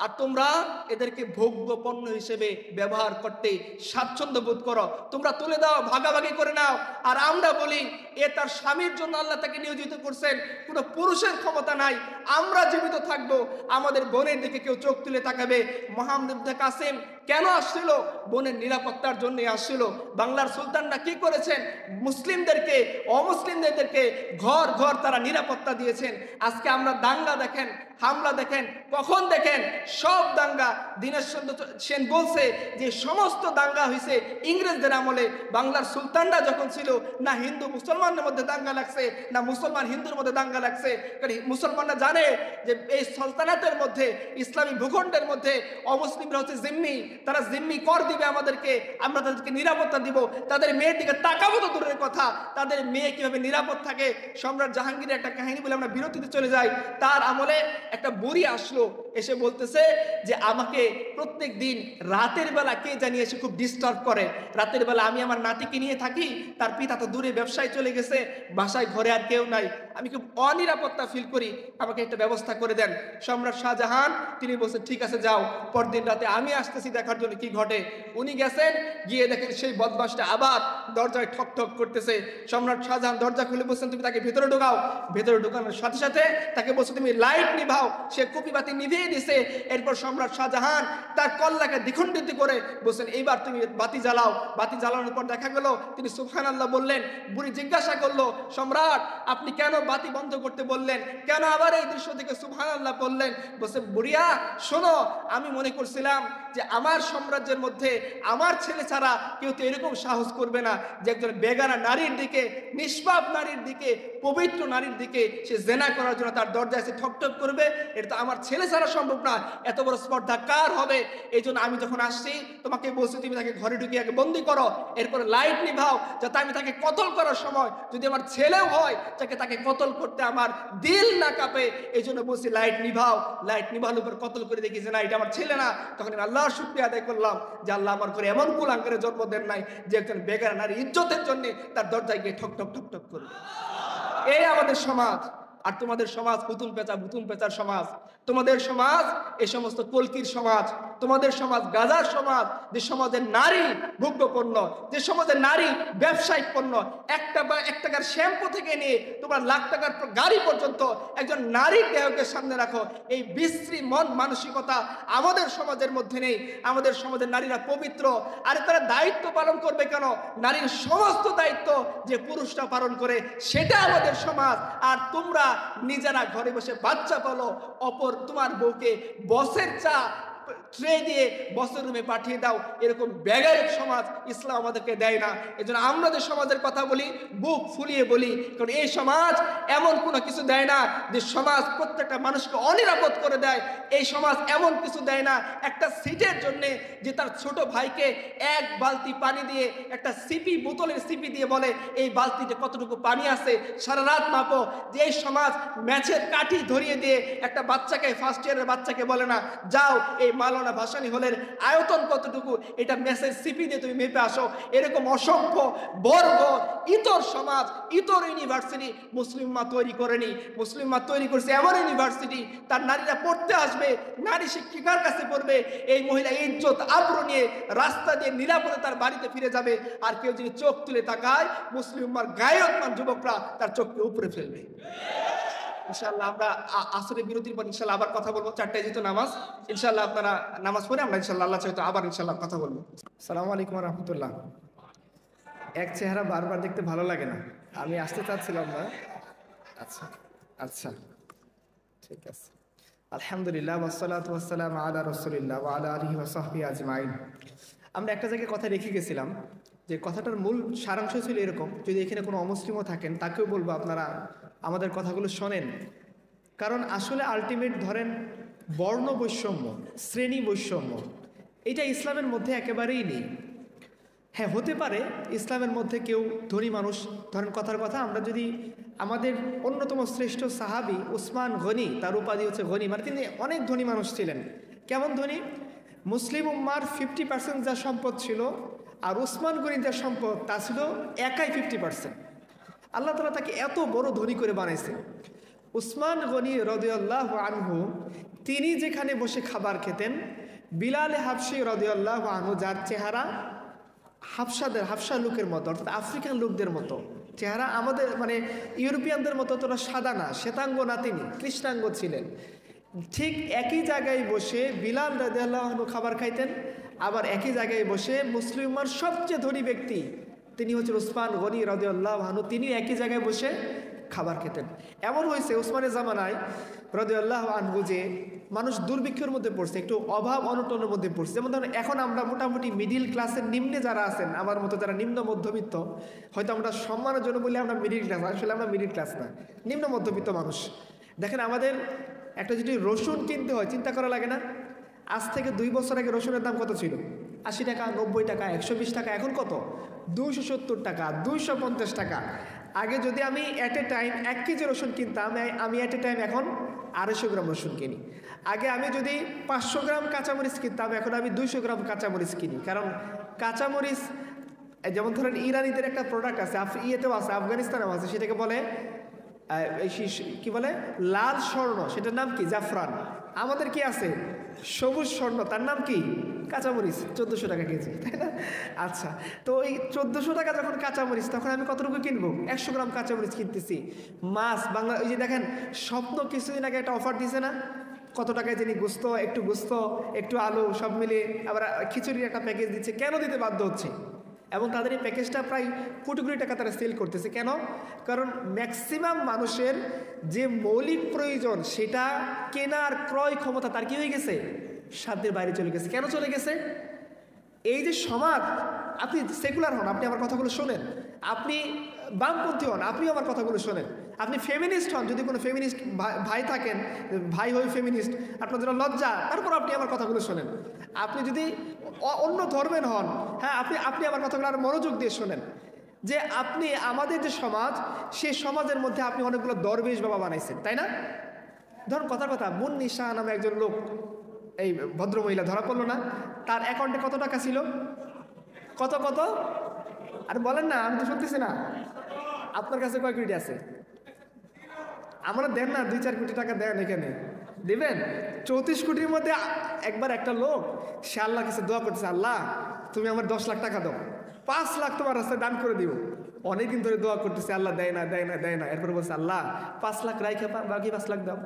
আর তোমরা এদেরকে ভোগ্য পণ্য হিসেবে ব্যবহার করতে স্বাচ্ছন্দ্য বোধ করো, তোমরা তুলে দাও, ভাগাভাগি করে নাও। আর আমরা বলি এ তার স্বামীর জন্য আল্লাহ তাকে নিয়োজিত করছেন, কোনো পুরুষের ক্ষমতা নাই। আমরা জীবিত থাকবো, আমাদের বোনের দিকে কেউ চোখ তুলে তাকাবে। মোহাম্মদ ইবনে কাসিম কেন আসছিল? বোনের নিরাপত্তার জন্য আসছিল। বাংলার সুলতানরা কি করেছেন? মুসলিমদেরকে অমুসলিমদেরকে ঘর ঘর তারা নিরাপত্তা দিয়েছেন। আজকে আমরা দাঙ্গা দেখেন, হামলা দেখেন, কখন দেখেন সব দাঙ্গা। দীনেশ চন্দ্র সেন বলছে যে সমস্ত দাঙ্গা হয়েছে ইংরেজদের আমলে। বাংলার সুলতানরা যখন ছিল, না হিন্দু মুসলমানের মধ্যে দাঙ্গা লাগছে, না মুসলমান হিন্দুর মধ্যে দাঙ্গা লাগছে। কারণ মুসলমানরা জানে যে এই সালতানাতের মধ্যে, ইসলামী ভূখণ্ডের মধ্যে অমুসলিমরা হচ্ছে জিম্মি, তারা জিম্মি কর দিবে আমাদেরকে, আমরা তাদেরকে নিরাপত্তা দিব। তাদের মেয়ের দিকে তাকাবো তো দূরের কথা, তাদের মেয়ে কিভাবে নিরাপদ থাকে। সম্রাট জাহাঙ্গীরের একটা কাহিনী বলে আমরা বিরতিতে চলে যাই। তার আমলে একটা বুড়ি আসলো, এসে বলতেছে যে আমাকে প্রত্যেক দিন রাতের বেলা কে জানিয়ে এসে খুব ডিস্টার্ব করে। রাতের বেলা আমি আমার নাতিকে নিয়ে থাকি, তার পিতা তো দূরে ব্যবসায় চলে গেছে, বাসায় ঘরে আর কেউ নাই, আমি খুব অনিরাপত্তা ফিল করি, আমাকে একটা ব্যবস্থা করে দেন। সম্রাট শাহজাহান তিনি বলছেন ঠিক আছে যাও, পরদিন রাতে আমি আসতেছি দেখার জন্য কি ঘটে। উনি গেছেন, গিয়ে দেখেন সেই বদমাশটা আবার দরজায় ঠক ঠক করতেছে। সম্রাট শাহজাহান দরজা খুলে বলছেন তুমি তাকে ভেতরে ঢোকাও। ভেতরে ঢোকানোর সাথে সাথে তাকে বলছে তুমি লাইট নিভাও। সে কুপি বাতি নিভিয়ে দিছে। এরপর সম্রাট শাহজাহান তার কল্লাকে দ্বিখণ্ডিত করে বলছেন এইবার তুমি বাতি জ্বালাও। বাতি জ্বালানোর পর দেখা গেল তিনি সুবহানাল্লাহ বললেন। বুড়ি জিজ্ঞাসা করলো সম্রাট আপনি কেন বাতি বন্ধ করতে বললেন, কেন আবার এই দৃশ্য থেকে সুবহানাল্লাহ বললেন? বলছে বুড়িয়া শোনো, আমি মনে করছিলাম যে আমার সাম্রাজ্যের মধ্যে আমার ছেলে ছাড়া কেউ তো এরকম সাহস করবে না যে একজন বেগানা নারীর দিকে, নিষ্পাপ নারীর দিকে, পবিত্র নারীর দিকে সে জেনা করার জন্য তার দরজায় এসে ঠকঠক করবে। এটা তো আমার ছেলে ছাড়া সম্ভব না, এত বড় স্পর্ধা কার হবে? এই জন্য আমি যখন আসছি তোমাকে বলছি তুমি তাকে ঘরে ঢুকিয়ে আগে বন্দি করো, এরপরে লাইট নিভাও, যাতে আমি তাকে কতল করার সময় যদি আমার ছেলেও হয় তাকে কতল করতে আমার দিল না কাঁপে। এই জন্য বলছি লাইট নিভাও। লাইট নিভানোর উপর কতল করে দেখি যে না এটা আমার ছেলে না। তখন আমি আল্লাহর শুকরিয়া আদায় করলাম যে আল্লাহ আমার ঘরে এমন কুলাঙ্গারের জন্ম দেন নাই যে একজন বেগানা নারী ইজ্জতের জন্য তার দরজায় গিয়ে ঠক ঠক ঠক ঠক করবে। এই আমাদের সমাজ। আর তোমাদের সমাজ ভুতুম পেঁচার সমাজ। তোমাদের সমাজ এই সমস্ত কলকির সমাজ। তোমাদের সমাজ গাজার সমাজ, যে সমাজের নারী ভোগ্যপণ্য, যে সমাজের নারী ব্যবসায়িক পণ্য। এক টাকার শ্যাম্পু থেকে নিয়ে তোমার লাখ টাকার গাড়ি পর্যন্ত একজন নারীর দেহকে সামনে রাখো। এই বিশ্রী মন মানসিকতা আমাদের সমাজের মধ্যে নেই। আমাদের সমাজের নারীরা পবিত্র। আর তারা দায়িত্ব পালন করবে কেন? নারীর সমস্ত দায়িত্ব যে পুরুষরা পালন করে সেটা আমাদের সমাজ। আর তোমরা নিজেরা ঘরে বসে বাচ্চা পালো, অপর তোমার বউকে বসের চা ট্রে দিয়ে বসের রুমে পাঠিয়ে দাও। এরকম ব্যাগারের সমাজ ইসলাম আমাদেরকে দেয় না। এজন্য আমরা যে সমাজের কথা বলি বুক ফুলিয়ে বলি, কারণ এই সমাজ এমন কোনো কিছু দেয় না যে সমাজ প্রত্যেকটা মানুষকে অনিরাপদ করে দেয়। এই সমাজ এমন কিছু দেয় না একটা সিটের জন্যে যে তার ছোট ভাইকে এক বালতি পানি দিয়ে, একটা সিপি বোতলের সিপি দিয়ে বলে এই বালতিতে কতটুকু পানি আছে সারা রাত মাপো। যে এই সমাজ ম্যাচের কাঠি ধরিয়ে দিয়ে একটা বাচ্চাকে, ফার্স্ট ইয়ারের বাচ্চাকে বলে না যাও এই মাওলানা ভাসানী হলের আয়তন কতটুকু এটা মেসেজ সিপি দিয়ে তুমি মেপে আসো। এরকম অসংখ্য বর্গ ইতর সমাজ, ইতর ইউনিভার্সিটি মুসলিম মা তৈরি করেনি। মুসলিম মা তৈরি করছে এমন ইউনিভার্সিটি, তার নারীরা পড়তে আসবে, নারী শিক্ষিকার কাছে পড়বে, এই মহিলা ইজ্জত আবরু নিয়ে রাস্তা দিয়ে নিরাপদে তার বাড়িতে ফিরে যাবে। আর কেউ যদি চোখ তুলে তাকায়, মুসলিম মার গায়রতমান যুবকরা তার চোখকে উপরে ফেলবে। ইনশাআল্লাহ আমরা আসরের বিরতির পর ইনশাআল্লাহ আবার কথা বলবো। 4টায় যেহেতু নামাজ, ইনশাআল্লাহ আপনারা নামাজ পড়ে আমরা ইনশাআল্লাহ আল্লাহ চাইতো আবার ইনশাআল্লাহ কথা বলবো। আসসালামু আলাইকুম ওয়া রাহমাতুল্লাহ। এক চেহারা বারবার দেখতে ভালো লাগে না, আমি আসতে চাচ্ছিলাম না। আচ্ছা আচ্ছা, ঠিক আছে। আলহামদুলিল্লাহ ওয়াসসালাতু ওয়াসসালামু আলা রাসূলিল্লাহ ওয়া আলা আলিহি ওয়া সাহবিহি আজমাইন। আমরা একটা জায়গায় কথা রেখে গেছিলাম, যে কথাটার মূল সারাংশ ছিল এরকম, যদি এখানে কোনো অমুসলিমও থাকেন তাকেও বলবো আপনারা আমাদের কথাগুলো শোনেন। কারণ আসলে আলটিমেট ধরেন বর্ণ বৈষম্য, শ্রেণী বৈষম্য, এটা ইসলামের মধ্যে একেবারেই নেই। হ্যাঁ, হতে পারে ইসলামের মধ্যে কেউ ধনী মানুষ, ধরেন কথার কথা, আমরা যদি আমাদের অন্যতম শ্রেষ্ঠ সাহাবি উসমান গনি, তার উপাধি হচ্ছে গনি, মানে তিনি অনেক ধনী মানুষ ছিলেন। কেমন ধনী? মুসলিম উম্মার 50% যা সম্পদ ছিল, আর উসমান গনির যা সম্পদ তা ছিল একাই 50%। আল্লাহ তাআলা তাকে এত বড় ধনী করে বানাইছে। উসমান গনি রাদিয়াল্লাহু আনহু তিনি যেখানে বসে খাবার খেতেন, বিলাল হাবশী রাদিয়াল্লাহু আনহু, যার চেহারা হাবশা লোকের মতো, অর্থাৎ আফ্রিকান লোকদের মতো চেহারা, আমাদের মানে ইউরোপিয়ানদের মতো তোরা সাদা না, শ্বেতাঙ্গ না, তিনি কৃষ্ণাঙ্গ ছিলেন। ঠিক একই জায়গায় বসে বিলাল রাদিয়াল্লাহু আনহু খাবার খাইতেন, আবার একই জায়গায় বসে মুসলিমার সবচেয়ে ধনী ব্যক্তি তিনি হচ্ছেন উসমান গনি রাদিয়াল্লাহু আনহু, তিনি একই জায়গায় বসে খাবার খেতেন। এমন হয়েছে উসমানের জামানায় রাদিয়াল্লাহু আনহু যে মানুষ দুর্ভিক্ষের মধ্যে পড়ছে, একটু অভাব অনটনের মধ্যে পড়ছে। যেমন ধরুন এখন আমরা মোটামুটি মিডিল ক্লাসের নিম্নে যারা আছেন, আমার মতো যারা নিম্ন মধ্যবিত্ত, হয়তো আমরা সম্মানের জন্য বলি আমরা মিডিল ক্লাস, আসলে আমরা মিডিল ক্লাস না, নিম্ন মধ্যবিত্ত মানুষ। দেখেন আমাদের একটা যদি রসুন কিনতে হয়, চিন্তা করা লাগে না? আজ থেকে 2 বছর আগে রসুনের দাম কত ছিল? 80 টাকা, 90 টাকা, 120 টাকা। এখন কত? 270 টাকা, 250 টাকা। আগে যদি আমি অ্যাট এ টাইম 1 কেজি রসুন কিনতাম, আমি অ্যাট এ টাইম এখন 250 গ্রাম রসুন কিনি। আগে আমি যদি 500 গ্রাম কাঁচামরিচ কিনতাম, এখন আমি 200 গ্রাম কাঁচামরিচ কিনি। কারণ কাঁচামরিচ, যেমন ধরেন ইরানিদের একটা প্রোডাক্ট আছে, ইয়েতেও আছে, আফগানিস্তানেও আছে, সেটাকে বলে কি বলে, লাল স্বর্ণ, সেটার নাম কি? জাফরান। আমাদের কি আছে? সবুজ স্বর্ণ, তার নাম কি? কাঁচামরিচ। 1400 টাকা কেজি, তাই না? আচ্ছা, তো এই 1400 টাকা যখন কাঁচামরিচ, তখন আমি কতটুকু কিনবো? 100 গ্রাম কাঁচামরিচ কিনতেছি। মাছ বাংলা, ওই যে দেখেন স্বপ্ন কিছুদিন আগে একটা অফার দিছে না, কত টাকায় যিনি গোস্ত, একটু আলু সব মিলিয়ে আবার খিচুড়ির একটা প্যাকেজ দিচ্ছে। কেন দিতে বাধ্য হচ্ছে? এবং তাদের এই প্যাকেজটা প্রায় কোটি কোটি টাকা তারা সেল করতেছে। কেন? কারণ ম্যাক্সিমাম মানুষের যে মৌলিক প্রয়োজন, সেটা কেনার ক্রয় ক্ষমতা তার কি হয়ে গেছে? সাধ্যের বাইরে চলে গেছে। কেন চলে গেছে? এই যে সমাজ, আপনি সেকুলার হন, আপনি আমার কথাগুলো শোনেন, আপনি বামপন্থী হন, আপনিও আমার কথাগুলো শোনেন, আপনি ফেমিনিস্ট হন, যদি কোনো ফেমিনিস্ট ভাই থাকেন, ভাই হয়ে ফেমিনিস্ট, আপনার জন্য লজ্জা, তারপর আপনি আমার কথাগুলো শোনেন। আপনি যদি অন্য ধর্মের হন, হ্যাঁ, আপনি আমার কথাগুলো আর মনোযোগ দিয়ে শোনেন, যে আপনি আমাদের যে সমাজ, সেই সমাজের মধ্যে আপনি অনেকগুলো দরবেশ বাবা বানাইছেন, তাই না? ধরুন কথার কথা, মুন্নি শাহ নামে একজন লোক, এই ভদ্রমহিলা ধরা পড়লো না, তার অ্যাকাউন্টে কত টাকা ছিল? কত? আর বলেন না, আমি তো শুনতেছি না। আপনার কাছে কয় কোটি আছে? আমরা দেন না, 2-4 কোটি টাকা দেন, এখানে দিবেন 34 কোটির মধ্যে। একবার একটা লোক, সে আল্লাহ কাছে দোয়া করতেছে, আল্লাহ তুমি আমার 10 লাখ টাকা দাও, 5 লাখ তোমার রাস্তায় দান করে দিও। অনেকদিন ধরে দোয়া করতেছে, আল্লাহ দেয় না। এরপর বলছে, আল্লাহ 5 লাখ রাইখা বাকি 5 লাখ দাও।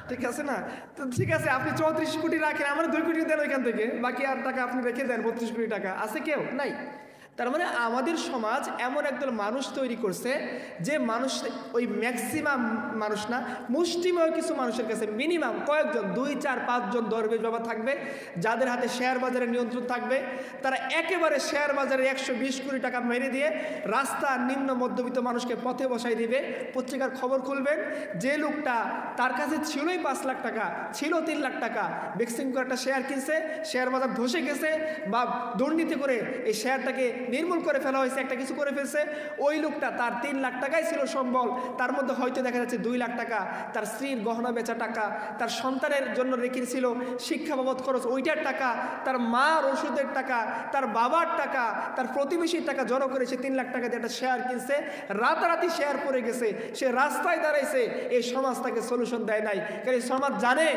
ঠিক আছে না? তো ঠিক আছে, আপনি 34 কোটি রাখেন, আমার 2 কোটি দেন ওইখান থেকে, বাকি আর টাকা আপনি রেখে দেন। 32 কোটি টাকা আছে কেউ নাই। তার মানে আমাদের সমাজ এমন একদল মানুষ তৈরি করছে, যে মানুষ, ওই ম্যাক্সিমাম মানুষ না, মুষ্টিমেয় কিছু মানুষের কাছে মিনিমাম কয়েকজন, 2-4-5 জন দরবেশ বাবা থাকবে, যাদের হাতে শেয়ার বাজারের নিয়ন্ত্রণ থাকবে। তারা একেবারে শেয়ার বাজারে 120 কোটি টাকা মেরে দিয়ে রাস্তা নিম্ন মধ্যবিত্ত মানুষকে পথে বসাই দিবে। পত্রিকার খবর খুলবেন, যে লোকটা তার কাছে ছিলই 5 লাখ টাকা, ছিল 3 লাখ টাকা, বেক্সিং করে একটা শেয়ার কিনছে, শেয়ার বাজার ধসে গেছে, বা দুর্নীতি করে এই শেয়ারটাকে নির্মূল করে ফেলা হয়েছে, একটা কিছু করে ফেলছে। ওই লোকটা তার 3 লাখ টাকাই ছিল সম্বল, তার মধ্যে হয়তো দেখা যাচ্ছে 2 লাখ টাকা তার স্ত্রীর গহনা বেচা টাকা, তার সন্তানের জন্য রেখেছিল শিক্ষা বাবদ খরচ ওইটার টাকা, তার মার ওষুধের টাকা, তার বাবার টাকা, তার প্রতিবেশীর টাকা জড়ো করেছে 3 লাখ টাকা দিয়ে একটা শেয়ার কিনছে, রাতারাতি শেয়ার পড়ে গেছে, সে রাস্তায় দাঁড়াইছে। এই সমাজ তাকে সলিউশন দেয় নাই, কারণ এই সমাজ জানে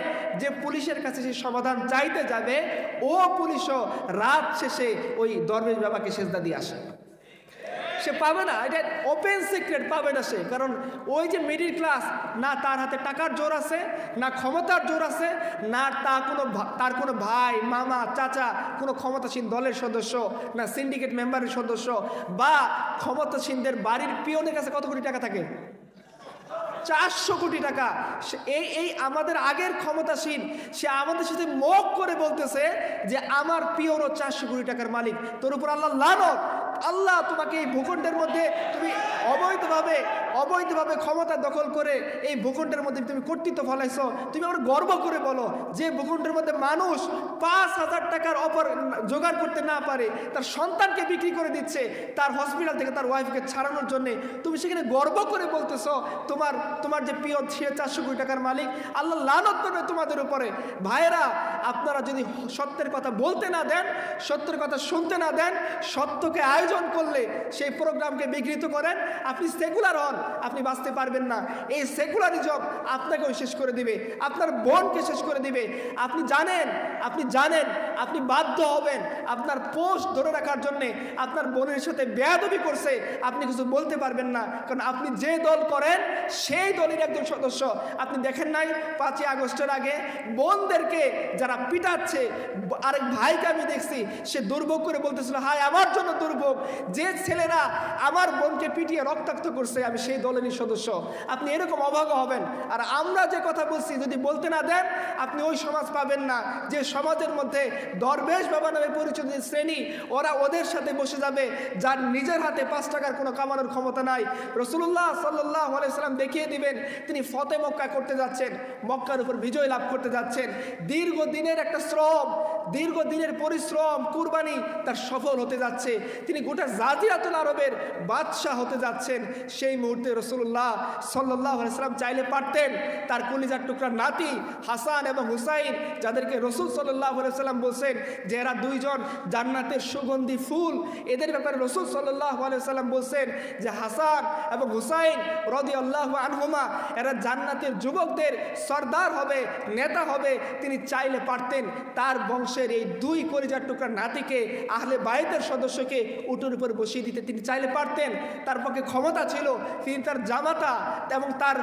যে পুলিশের কাছে সে সমাধান চাইতে যাবে, ও পুলিশও রাত শেষে ওই দরবেশ বাবাকে সেজদা দিয়ে আসে। সে পাবে না, এটা ওপেন সিক্রেট, পাবে না সে। কারণ ওই যে মিডিল ক্লাস, না তার হাতে টাকার জোর আছে, না ক্ষমতার জোর আছে, না তার কোনো ভাই মামা চাচা কোনো ক্ষমতাসীন দলের সদস্য, না সিন্ডিকেট মেম্বারের সদস্য, বা ক্ষমতাসীনদের বাড়ির পিয়নের কাছে কত কোটি টাকা থাকে? 400 কোটি টাকা। এই আমাদের আগের ক্ষমতাসীন, সে আমাদের সাথে মুখ করে বলতেছে যে আমার পিয়নও 400 কোটি টাকার মালিক। তোর উপর আল্লাহ লানত, আল্লাহ তোমাকে এই ভূখণ্ডের মধ্যে তুমি অবৈধভাবে ক্ষমতা দখল করে এই ভূখণ্ডের মধ্যে তুমি কর্তৃত্ব ফলাইছো। তুমি আমার গর্ব করে বলো যে ভূখণ্ডের মধ্যে মানুষ 5,000 টাকার অফার জোগাড় করতে না পারে, তার সন্তানকে বিক্রি করে দিচ্ছে তার হসপিটাল থেকে তার ওয়াইফকে ছাড়ানোর জন্য, তুমি সেখানে গর্ব করে বলতেছো তোমার যে পিয়ন সে 400 কোটি টাকার মালিক। আল্লাহ লানত করবে তোমাদের উপরে। ভাইয়েরা, আপনারা যদি সত্যের কথা বলতে না দেন, সত্যের কথা শুনতে না দেন, সত্যকে আয়োজন করলে সেই প্রোগ্রামকে বিকৃত করেন, আপনি সেকুলার হন, আপনি বাঁচতে পারবেন না। এই সেকুলারিজম আপনাকেও শেষ করে দিবে, আপনার বোনকে শেষ করে দিবে। আপনি জানেন আপনি বাধ্য হবেন আপনার পোস্ট ধরে রাখার জন্যে। আপনার বোনের সাথে বেয়াদবি করছে, আপনি কিছু বলতে পারবেন না, কারণ আপনি যে দল করেন সেই দলের একজন সদস্য। আপনি দেখেন নাই 5ই আগস্টের আগে বোনদেরকে যারা পিটাচ্ছে, আরেক ভাইকে আমি দেখছি সে দুর্ভোগ করে বলতেছিল, হায় আমার জন্য দুর্ভোগ, যে ছেলেরা আমার বোনকে পিটিয়ে রক্তাক্ত করছে আমি সেই দলেরই সদস্য। আপনি এরকম অভাগা হবেন। আর আমরা যে কথা বলছি যদি বলতে না দেন, আপনি ওই সমাজ পাবেন না যে সমাজের মধ্যে দরবেশ বাবা নামে পরিচিত শ্রেণী, ওরা ওদের সাথে বসে যাবে যার নিজের হাতে 5 টাকার কোনো কামানোর ক্ষমতা নাই। রাসূলুল্লাহ সাল্লাল্লাহু আলাইহি সাল্লাম দেখিয়ে দিবেন, তিনি ফতে মক্কা করতে যাচ্ছেন, মক্কার উপর বিজয় লাভ করতে যাচ্ছেন। দীর্ঘদিনের একটা শ্রম, দীর্ঘদিনের পরিশ্রম, কুরবানি তার সফল হতে যাচ্ছে। তিনি গোটা জাজিরাতুল আরবের বাদশাহ হতে যাচ্ছেন। সেই মুহূর্তে রাসূলুল্লাহ সাল্লাল্লাহু আলাইহি সাল্লাম চাইলে পারতেন তার কলিজার টুকরা নাতি হাসান এবং হুসাইন, যাদেরকে রাসূল সাল্লাল্লাহু আলাইহি সাল্লাম বলছেন যে এরা দুইজন জান্নাতের সুগন্ধি ফুল, এদের ব্যাপারে রাসূল সাল্লাল্লাহু আলাইহি সাল্লাম বলছেন যে হাসান এবং হুসাইন রাদিয়াল্লাহু আনহুমা এরা জান্নাতের যুবকদের সর্দার হবে, নেতা হবে। তিনি চাইলে পারতেন তার বংশের এই 2 কলিজার টুকরা নাতিকে, আহলে বাইতের সদস্যকে উটের উপর বসিয়ে দিতে তিনি চাইলে পারতেন। তার পক্ষে ক্ষমতা ছিল। তিনি তার জামাতা এবং তার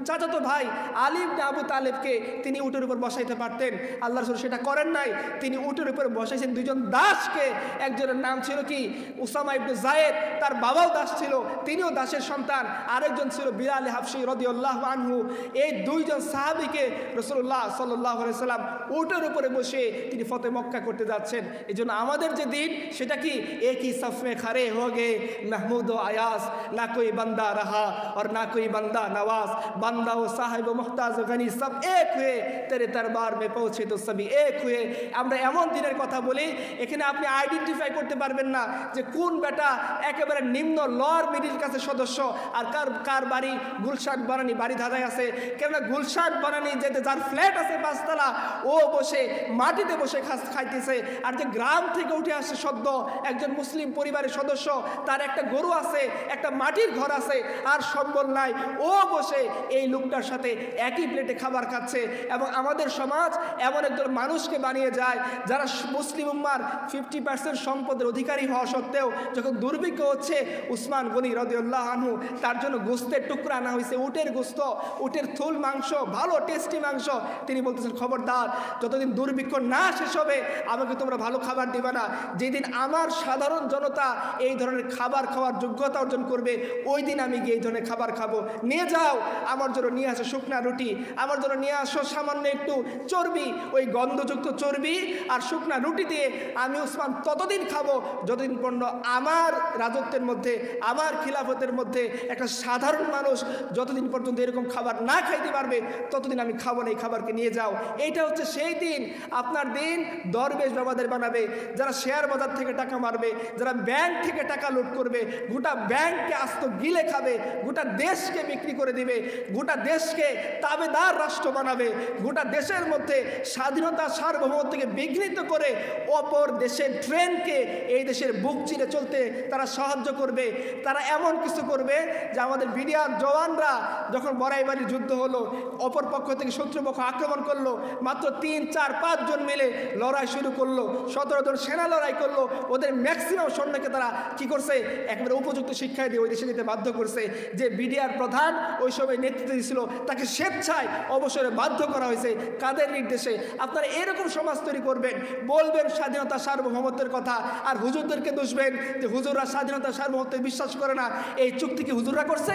চাচাতো ভাই আলী ইবনে আবু তালেবকে তিনি উটের উপর বসাইতে পারতেন। আল্লাহ রাসূল সেটা করেন নাই। তিনি উটের উপর বসাইছেন 2 জন দাসকে। একজনের নাম ছিল কি উসামা ইবনে যায়েদ, তার বাবাও দাস ছিল, তিনিও দাসের সন্তান। আরেকজন ছিল বিলাল হাবশী রাদিয়াল্লাহু আনহু। এই 2 জন সাহাবীকে রাসূলুল্লাহ সাল্লাল্লাহু আলাইহি সাল্লাম উটের উপরে বসে তিনি ফতে মক্কা করতে যাচ্ছেন। এজন্য আমাদের যে দিন সেটা কি, এক ही सफ में खड़े हो गए महमूद व अयास, ना कोई बंदा रहा और ना कोई बंदा नवाज, बंदा व साहिब व मुहताज व गनी सब एक हुए, तेरे दरबार में पहुंचे तो सभी एक हुए। আমরা এমন দিনের কথা বলি, এখানে আপনি আইডেন্টিফাই করতে পারবেন না যে কোন বেটা একেবারে নিম্ন লোয়ার মিডিল ক্লাসের সদস্য আর কার বাড়ি গুলশান বানানি বাড়ি ধাঁধায় আছে। কেননা গুলশান বানানি যেতে যার ফ্ল্যাট আছে 5 তলা, ও বসে মাটিতে বসে খাইতেছে। আর যে গ্রাম থেকে উঠে আসছে সদ্য একজন মুসলিম পরিবারের সদস্য, তার একটা গরু আছে, একটা মাটির ঘর আছে, আর সম্বল নাই, ও বসে এই লোকটার সাথে একই প্লেটে খাবার খাচ্ছে। এবং আমাদের সমাজ এমন একজন মানুষকে বানিয়ে যায় যারা মুসলিম উম্মার 50% সম্পদের অধিকারী হওয়া সত্ত্বেও যখন দুর্ভিক্ষ হচ্ছে, উসমান গনি রাদিয়াল্লাহু আনহু তার জন্য গোস্তের টুকরা আনা হয়েছে, উটের গোস্ত, উটের থুল মাংস, ভালো টেস্টি মাংস। তিনি বলতেছেন খবরদার, যতদিন দুর্ভিক্ষ না শেষ হবে আমাকে তোমরা ভালো খাবার দিবে না। যেদিন আমার সাধারণ জনতা এই ধরনের খাবার খাওয়ার যোগ্যতা অর্জন করবে, ওই দিন আমি গিয়ে এই ধরনের খাবার খাবো, নিয়ে যাও আমার জন্য নিয়ে আসো শুকনা রুটি, আমার জন্য নিয়ে আসো সামান্য একটু চর্বি, ওই গন্ধযুক্ত চর্বি আর শুকনা রুটি দিয়ে আমি উসমান ততদিন খাবো যতদিন পর্যন্ত আমার রাজত্বের মধ্যে, আমার খিলাফতের মধ্যে একটা সাধারণ মানুষ যতদিন পর্যন্ত এরকম খাবার না খাইতে পারবে ততদিন আমি খাবো না, এই খাবারকে নিয়ে যাও। এইটা হচ্ছে সেই দিন। আপনার দিন দরবেশ বাবাদের বানাবে, যারা শেয়ার বাজার থেকে টাকা মারবে, যারা ব্যাংক থেকে টাকা লুট করবে, গোটা ব্যাংককে আস্ত গিলে খাবে, গোটা দেশকে বিক্রি করে দিবে, গোটা দেশকে তাবেদার রাষ্ট্র বানাবে, গোটা দেশের মধ্যে স্বাধীনতা সার্বভৌমত্বকে বিঘ্নিত করে অপর দেশের ট্রেনকে এই দেশের বুক চিরে চলতে তারা সাহায্য করবে। তারা এমন কিছু করবে যে আমাদের বিডিআর জওয়ানরা যখন বড়াইবাড়ির যুদ্ধ হলো, অপর পক্ষ থেকে শত্রুপক্ষ আক্রমণ করলো, মাত্র 3, 4, 5 জন মিলে লড়াই শুরু করলো, 17 জন সেনা লড়াই করলো। ওদের ম্যাক্সিমাম সৈন্যকে তারা কি করছে, একেবারে উপযুক্ত শিক্ষায় দিয়ে ওই দেশে যেতে বাধ্য করছে। যে বিডিআর প্রধান ওই সময় নেতৃত্ব দিয়েছিল তাকে স্বেচ্ছায় অবসরে বাধ্য করা হয়েছে। কাদের নির্দেশে? আপনারা এরকম সমাজ তৈরি করবেন, বলবেন স্বাধীনতা সার্বভৌমত্বের কথা, আর হুজুরদেরকে দোষবেন যে হুজুররা স্বাধীনতা সার্বভৌমত্বে বিশ্বাস করে না। এই চুক্তি কি হুজুররা করছে?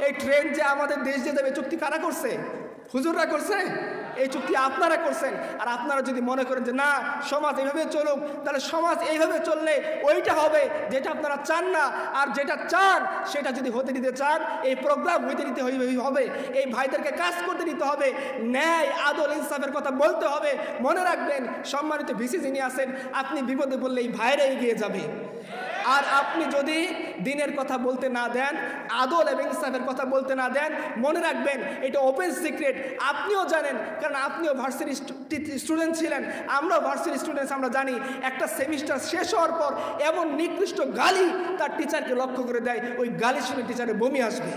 এই ট্রেন যে আমাদের দেশ যে যাবে চুক্তি কারা করছে? হুজুররা করছে? এই চুক্তি আপনারা করছেন। আর আপনারা যদি মনে করেন যে না সমাজ এইভাবে চলুক, তাহলে সমাজ এইভাবে চললে ওইটা হবে যেটা আপনারা চান না। আর যেটা চান সেটা যদি হতে দিতে চান, এই প্রোগ্রাম হইতে দিতে হবে, এই ভাইদেরকে কাজ করতে দিতে হবে, ন্যায় আদল ইনসাফের কথা বলতে হবে। মনে রাখবেন সম্মানিত ভিসি যিনি আছেন, আপনি বিপদে বললে এই ভাইরা এগিয়ে যাবে। আর আপনি যদি দিনের কথা বলতে না দেন, আদল এবং ইনসাফের কথা বলতে না দেন, মনে রাখবেন এটা ওপেন সিক্রেট। আপনিও জানেন, কারণ আপনিও ভার্সিটি স্টুডেন্ট ছিলেন, আমরাও ভার্সিটি স্টুডেন্টস। আমরা জানি একটা সেমিস্টার শেষ হওয়ার পর এমন নিকৃষ্ট গালি তার টিচারকে লক্ষ্য করে দেয়, ওই গালি শুনে টিচারে বমি আসবে।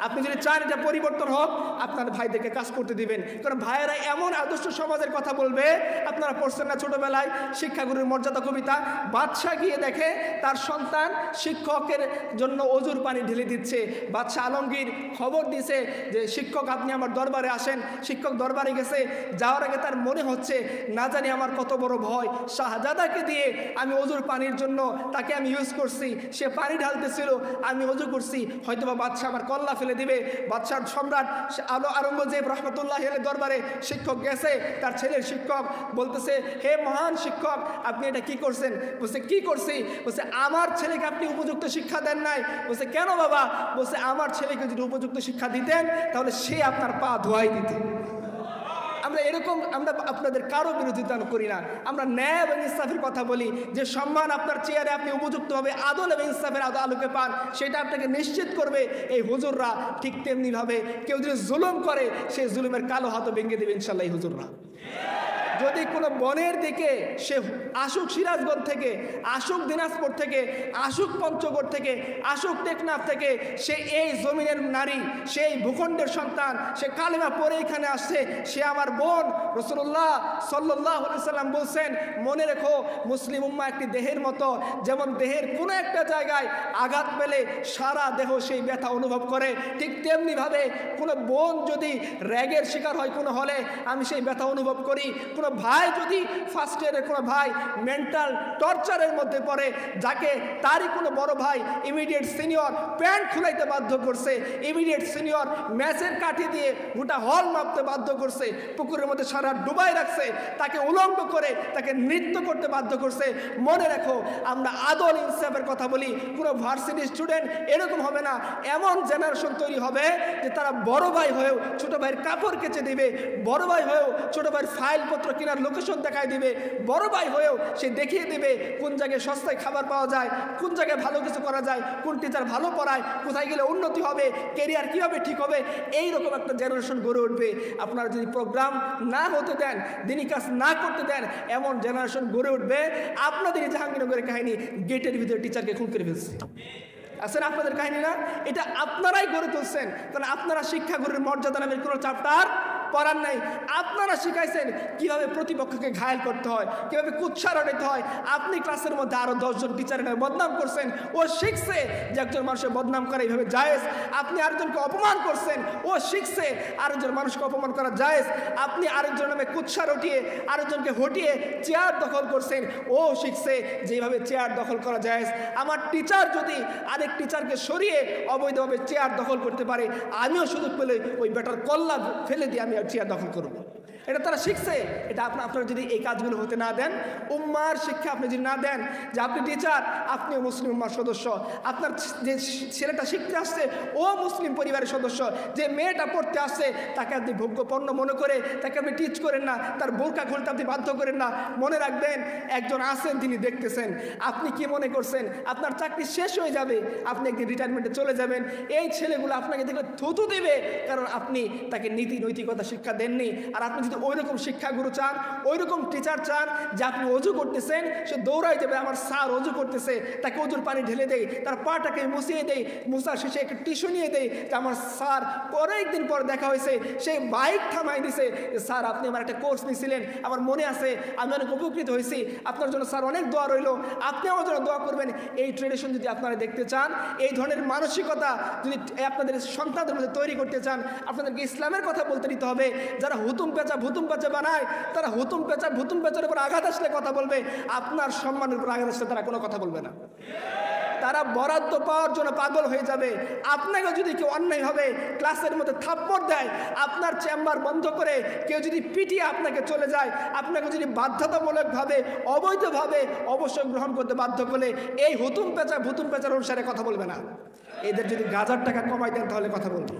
আপনি যদি চান এটা পরিবর্তন হোক, আপনার ভাইদেরকে কাজ করতে দিবেন। কারণ ভাইয়েরা এমন আদর্শ সমাজের কথা বলবে। আপনারা পড়ছেন না ছোটবেলায় শিক্ষাগুরুর মর্যাদা কবিতা? বাদশাহ গিয়ে দেখে তার সন্তান শিক্ষকের জন্য অজুর পানি ঢেলে দিচ্ছে। বাদশাহ আলমগীর খবর দিছে যে শিক্ষক আপনি আমার দরবারে আসেন। শিক্ষক দরবারে গেছে, যাওয়ার আগে তার মনে হচ্ছে না জানি আমার কত বড় ভয়, শাহজাদাকে দিয়ে আমি অজুর পানির জন্য তাকে আমি ইউজ করছি, সে পানি ঢালতেছিল, আমি অজু করছি, হয়তোবা বাদশাহ আমার কল্লা ফেলে দিবে। বাদশাহ সম্রাট আওরঙ্গজেব রহমতুল্লাহ আলাইহির দরবারে শিক্ষক গেছে, তার ছেলের শিক্ষক বলতেছে, হে মহান শিক্ষক আপনি এটা কি করছেন? বলছে কি করছি? বলছে আমার ছেলেকে আপনি উপযুক্ত শিক্ষা দেন নাই। বলছে কেন বাবা? বলছে আমার ছেলেকে যদি উপযুক্ত শিক্ষা দিতেন তাহলে সে আপনার পা ধোয়াই দিত। আমরা এরকম, আমরা আপনাদের কারো বিরোধিতা করি না, আমরা ন্যায় এবং ইনসাফের কথা বলি। যে সম্মান আপনার চেয়ারে আপনি উপযুক্তভাবে আদল এবং ইনসাফের আলোকে পান, সেটা আপনাকে নিশ্চিত করবে এই হুজুররা। ঠিক তেমনিভাবে কেউ যদি জুলুম করে, সেই জুলুমের কালো হাতও ভেঙে দেবে ইনশাল্লাহ এই হুজুররা। যদি কোনো বনের দিকে সে আসুক সিরাজগঞ্জ থেকে, আসুক দিনাজপুর থেকে, আসুক পঞ্চগড় থেকে, আসুক টেকনাফ থেকে, সে এই জমিনের নারী, সেই ভূখণ্ডের সন্তান, সে কালেমা পড়ে এখানে আসছে, সে আমার বোন। রাসূলুল্লাহ সাল্লাল্লাহু আলাইহি সাল্লাম বলছেন, মনে রেখো মুসলিম উম্মাহ একটি দেহের মতো, যেমন দেহের কোনো একটা জায়গায় আঘাত পেলে সারা দেহ সেই ব্যথা অনুভব করে, ঠিক তেমনিভাবে কোনো বোন যদি র্যাগের শিকার হয় কোনো হলে, আমি সেই ব্যথা অনুভব করি। কোনো ভাই যদি ফার্স্ট ইয়ারের কোনো ভাই মেন্টাল টর্চারের মধ্যে পড়ে, যাকে তারই কোনো বড় ভাই ইমিডিয়েট সিনিয়র প্যান্ট খুলাইতে বাধ্য করছে, ইমিডিয়েট সিনিয়র ম্যাচের কাঠি দিয়ে গোটা হল মাপতে বাধ্য করছে, পুকুরের মধ্যে সারা ডুবাই রাখছে, তাকে উলঙ্গ করে তাকে নৃত্য করতে বাধ্য করছে, মনে রাখো আমরা আদল ইনসাফের কথা বলি। কোনো ভার্সিটি স্টুডেন্ট এরকম হবে না। এমন জেনারেশন তৈরি হবে যে তারা বড় ভাই হয়েও ছোট ভাইয়ের কাপড় কেচে দিবে, বড় ভাই হয়েও ছোট ভাইয়ের ফাইলপত্র কেনার লোকেশন দেখায় দিবে, বড় ভাই হয়েও সে দেখিয়ে দিবে কোন জায়গায় সস্তায় খাবার পাওয়া যায়, কোন জায়গায় ভালো কিছু করা যায়, কোন টিচার ভালো পড়ায়, কোথায় গেলে উন্নতি হবে, কেরিয়ার কীভাবে ঠিক হবে। এইরকম একটা জেনারেশন গড়ে উঠবে। আপনারা যদি প্রোগ্রাম না হতে দেন, দিনী কাজ না করতে দেন, এমন জেনারেশন গড়ে উঠবে। আপনাদের এই জাহাঙ্গীরনগরের কাহিনী, গেটের ভিতরে টিচারকে খুন করে ফেলছে, আছেন আপনাদের কাহিনী না? এটা আপনারাই গড়ে তুলছেন। তাহলে আপনারা শিক্ষাগুরুর মর্যাদা নামের কোনো চ্যাপ্টার পড়ান নাই, আপনারা শিখাইছেন কিভাবে প্রতিপক্ষকে ঘায়েল করতে হয়, কিভাবে কুৎসা রটাইতে হয়। আপনি ক্লাসের মধ্যে আরো 10 জন টিচারের নামে বদনাম করছেন, ও শিখছে যে একজন মানুষের বদনাম করা এইভাবে জায়েজ। আপনি আরেকজনকে অপমান করছেন, ও শিখছে আরেকজন মানুষকে অপমান করা জায়েজ। আপনি আরেকজনের নামে কুৎসা রটিয়ে আরেকজনকে হটিয়ে চেয়ার দখল করছেন, ও শিখছে যে এইভাবে চেয়ার দখল করা জায়েজ। আমার টিচার যদি আরেক টিচারকে সরিয়ে অবৈধভাবে চেয়ার দখল করতে পারে, আমিও সুযোগ পেলে ওই বেটার কল্লা ফেলে দিয়ে আমি আর চেয়ার দখল করব। এটা তারা শিখছে। এটা আপনারা যদি এই কাজগুলো হতে না দেন, উম্মার শিক্ষা আপনি যদি না দেন যে আপনি টিচার, আপনিও মুসলিম উম্মার সদস্য, আপনার যে ছেলেটা শিখতে আসছে ও মুসলিম পরিবারের সদস্য, যে মেয়েটা পড়তে আসছে তাকে আপনি ভোগ্যপণ্য মনে করে তাকে আপনি টিচ করেন না, তার বোরকা খুলতে আপনি বাধ্য করেন না। মনে রাখবেন একজন আছেন, তিনি দেখতেছেন। আপনি কি মনে করছেন আপনার চাকরি শেষ হয়ে যাবে, আপনি একদিন রিটায়ারমেন্টে চলে যাবেন, এই ছেলেগুলো আপনাকে দেখলে থুতু দেবে, কারণ আপনি তাকে নীতি নৈতিকতা শিক্ষা দেননি। আর আপনি যদি ওই রকম শিক্ষাগুরু চান, ওই রকম টিচার চান যে আপনি অজু করতেছেন, সে দৌড়াই যাবে আমার স্যার অজু করতেছে, তাকে অজুর পানি ঢেলে দেয়, তার পাটাকে মুছিয়ে দেয়, মুছার শেষে একটা টিস্যু নিয়ে দেয় যে আমার স্যার। অনেকদিন পর দেখা হয়েছে, সে বাইক থামাই দিছে, স্যার আপনি আমার একটা কোর্স নিয়েছিলেন, আমার মনে আছে, আমি অনেক উপকৃত হয়েছি, আপনার জন্য স্যার অনেক দোয়া রইল, আপনি আমার জন্য দোয়া করবেন। এই ট্রেডিশন যদি আপনারা দেখতে চান, এই ধরনের মানসিকতা যদি আপনাদের সন্তানদের মধ্যে তৈরি করতে চান, আপনাদেরকে ইসলামের কথা বলতে দিতে হবে। যারা হুতুম পেঁচা ভুতুম পেঁচা বানায়, তারা হুতুম পেঁচা ভুতুম পেঁচার উপর আঘাত আসলে কথা বলবে, আপনার সম্মানের উপর আঘাত আসলে তারা কোনো কথা বলবে না। তারা বরাদ্দ পাওয়ার জন্য পাগল হয়ে যাবে। আপনাকে যদি কেউ অন্যায়ভাবে ক্লাসের মধ্যে থাপ্পড় দেয়, আপনার চেম্বার বন্ধ করে কেউ যদি পিটিয়ে আপনাকে চলে যায়, আপনাকে যদি বাধ্যতামূলকভাবে অবৈধভাবে অবসর গ্রহণ করতে বাধ্য করলে, এই হুতুম পেঁচা ভুতুম পেঁচার অনুসারে কথা বলবে না। এদের যদি গাজার টাকা কমাই দেন তাহলে কথা বলবে।